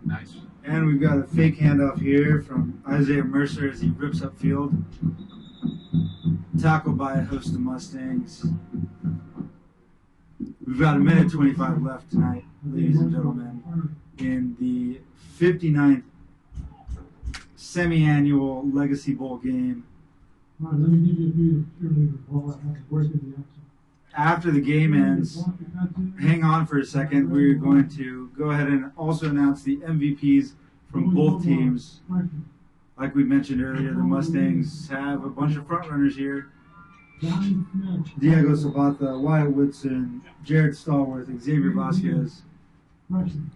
Nice. And we've got a fake handoff here from Isaiah Mercer as he rips upfield. Tackled by a host of Mustangs. We've got 1:25 left tonight, ladies and gentlemen, in the 59th semi-annual Legacy Bowl game. All right, let me give you a few cheerleaders while I have to work in the action. After the game ends, hang on for a second. We're going to go ahead and also announce the MVPs from both teams. Like we mentioned earlier, the Mustangs have a bunch of front runners here. Diego Sabata, Wyatt Woodson, Jared Stallworth, Xavier Vasquez.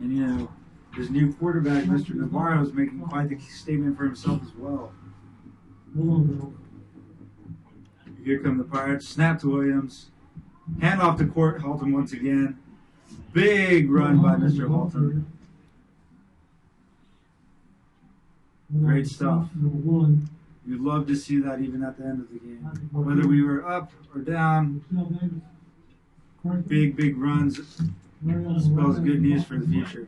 And, his new quarterback, Mr. Navarro, is making quite the statement for himself as well. Here come the Pirates. Snap to Williams. Hand off to Court Halton once again. Big run by Mr. Halton. Great stuff. You'd love to see that even at the end of the game. Whether we were up or down, big runs spells good news for the future.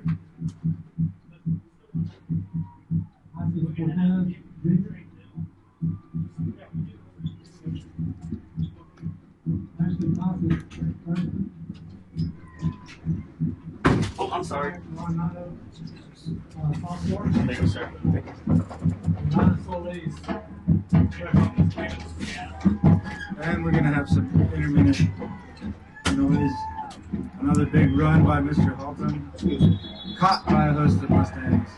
Oh, I'm sorry. Thank you, sir. And we're going to have some intermittent noise. Another big run by Mr. Halton. Caught by a host of Mustangs.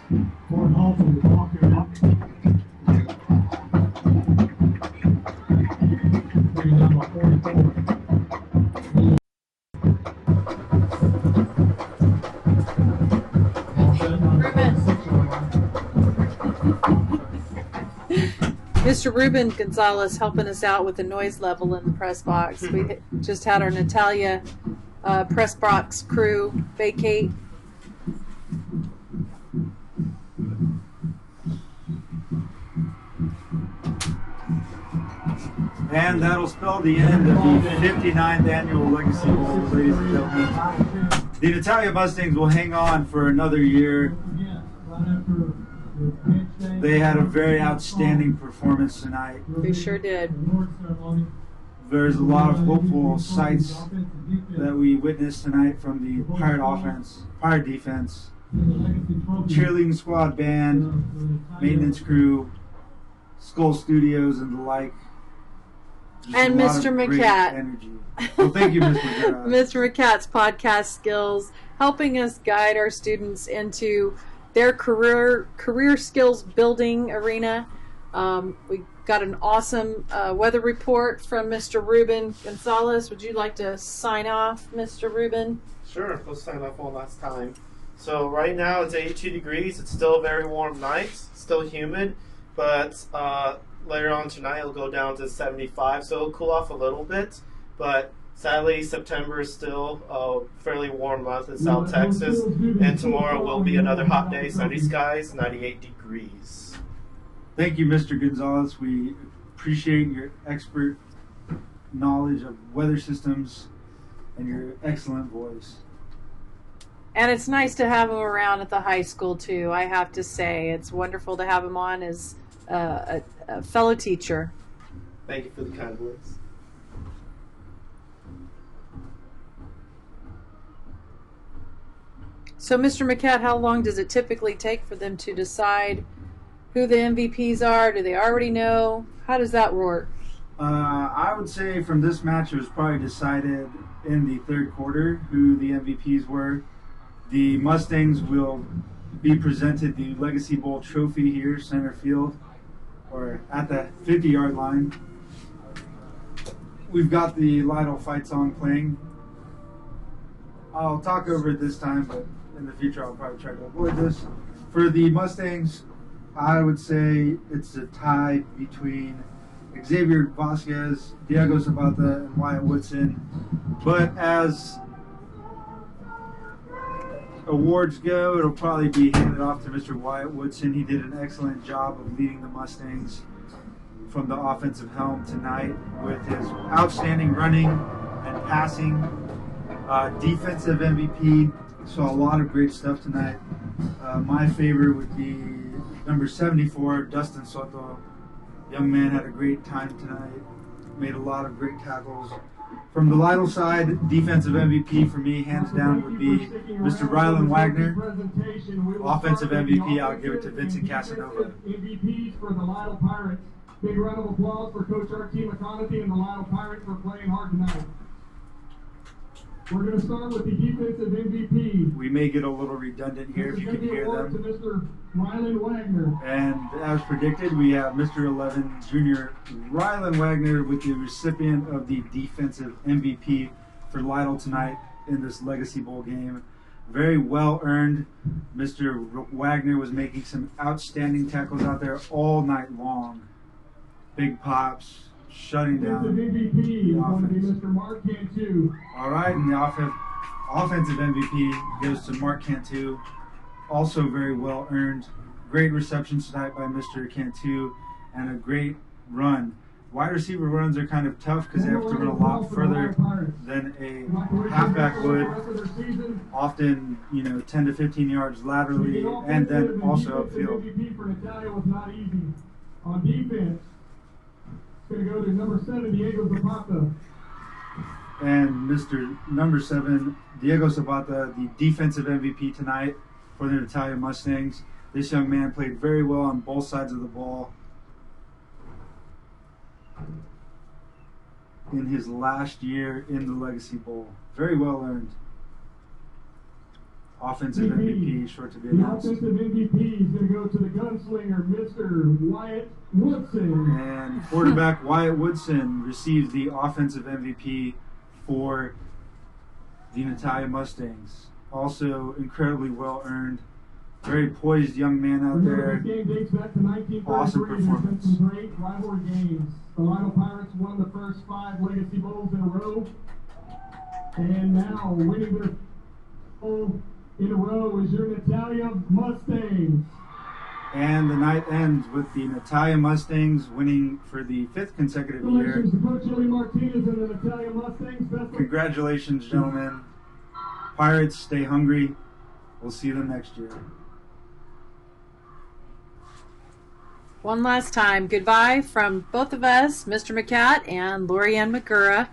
Mr. Ruben Gonzalez helping us out with the noise level in the press box. We just had our Natalia press box crew vacate. And that'll spell the end of the 59th annual Legacy Bowl, ladies and gentlemen. The Natalia Mustangs will hang on for another year. They had a very outstanding performance tonight. They sure did. There's a lot of hopeful sights that we witnessed tonight from the Pirate defense, cheerleading squad band, maintenance crew, Skull Studios, and the like. Just And a lot Mr. of great McCat. energy. Well, thank you, Mr. McCat. Mr. McCat's podcast skills, helping us guide our students into their career skills building arena. We got an awesome weather report from Mr. Ruben Gonzalez. Would you like to sign off, Mr. Ruben? Sure, we'll sign off one last time. So right now it's 82 degrees. It's still a very warm night, still humid, but later on tonight it'll go down to 75, so it'll cool off a little bit. But sadly, September is still a fairly warm month in South Texas, and tomorrow will be another hot day, sunny skies, 98 degrees. Thank you, Mr. Gonzalez. We appreciate your expert knowledge of weather systems and your excellent voice. And it's nice to have him around at the high school, too. I have to say, it's wonderful to have him on as a fellow teacher. Thank you for the kind words. So, Mr. McCat, how long does it typically take for them to decide who the MVPs are? Do they already know? How does that work? I would say from this match it was probably decided in the third quarter who the MVPs were. The Mustangs will be presented the Legacy Bowl trophy here, center field, or at the 50-yard line. We've got the Lytle fight song playing. I'll talk over it this time, but in the future I'll probably try to avoid this. For the Mustangs, I would say it's a tie between Xavier Vasquez, Diego Zapata, and Wyatt Woodson. But as awards go, it'll probably be handed off to Mr. Wyatt Woodson. He did an excellent job of leading the Mustangs from the offensive helm tonight with his outstanding running and passing. Defensive MVP, saw a lot of great stuff tonight. My favorite would be number 74, Dustin Soto. Young man had a great time tonight, made a lot of great tackles. From the Lytle side, defensive MVP for me, hands down, would be Mr. Rylan Wagner. Offensive MVP, I'll give it to Vincent Casanova. MVPs for the Lytle Pirates. Big round of applause for Coach R.T. McConaughey and the Lytle Pirates for playing hard tonight. We're going to start with the defensive MVP. We may get a little redundant here if you can hear them. To Mr. Rylan Wagner. And as predicted, we have Mr. 11 Junior Rylan Wagner with the recipient of the defensive MVP for Lytle tonight in this Legacy Bowl game. Very well earned. Mr. Wagner was making some outstanding tackles out there all night long. Big pops, shutting down MVP the is going to be offense. Mr. Mark Cantu. All right, and the offensive MVP goes to Mark Cantu. Also very well earned. Great receptions tonight by Mr. Cantu and a great run. Wide receiver runs are kind of tough because they have to run a lot further than a halfback would. Often, 10 to 15 yards laterally and then also upfield. MVP for Natalia was not easy. On defense, it's going to go to number 7, Diego Zapata. And Mr. number 7, Diego Zapata, the defensive MVP tonight for the Natalia Mustangs. This young man played very well on both sides of the ball in his last year in the Legacy Bowl. Very well earned. Offensive MVP, short to be announced. The offensive MVP is going to go to the gunslinger, Mr. Wyatt Woodson. And quarterback Wyatt Woodson receives the offensive MVP for the Natalia Mustangs. Also incredibly well earned. Very poised young man out there. This game dates back to 1933. Awesome performance. There's been some great rivalry games. The Lytle Pirates won the first 5 Legacy Bowls in a row. And now, winning their in a row is your Natalia Mustangs. And the night ends with the Natalia Mustangs winning for the 5th consecutive year. Congratulations to Coach Joey Martinez and the Natalia Mustangs. Best Congratulations, gentlemen. Pirates, stay hungry. We'll see them next year. One last time, goodbye from both of us, Mr. McCat and Lorianne McGurra,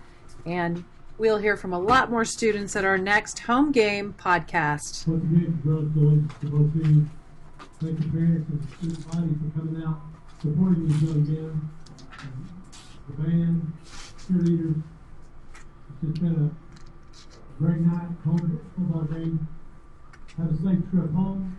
and we'll hear from a lot more students at our next home game podcast. Once again, congratulations to both teams. Thank the parents and the student body for coming out, supporting these young men, the band, cheerleaders. It's just been a great night, home football game. Have a safe trip home.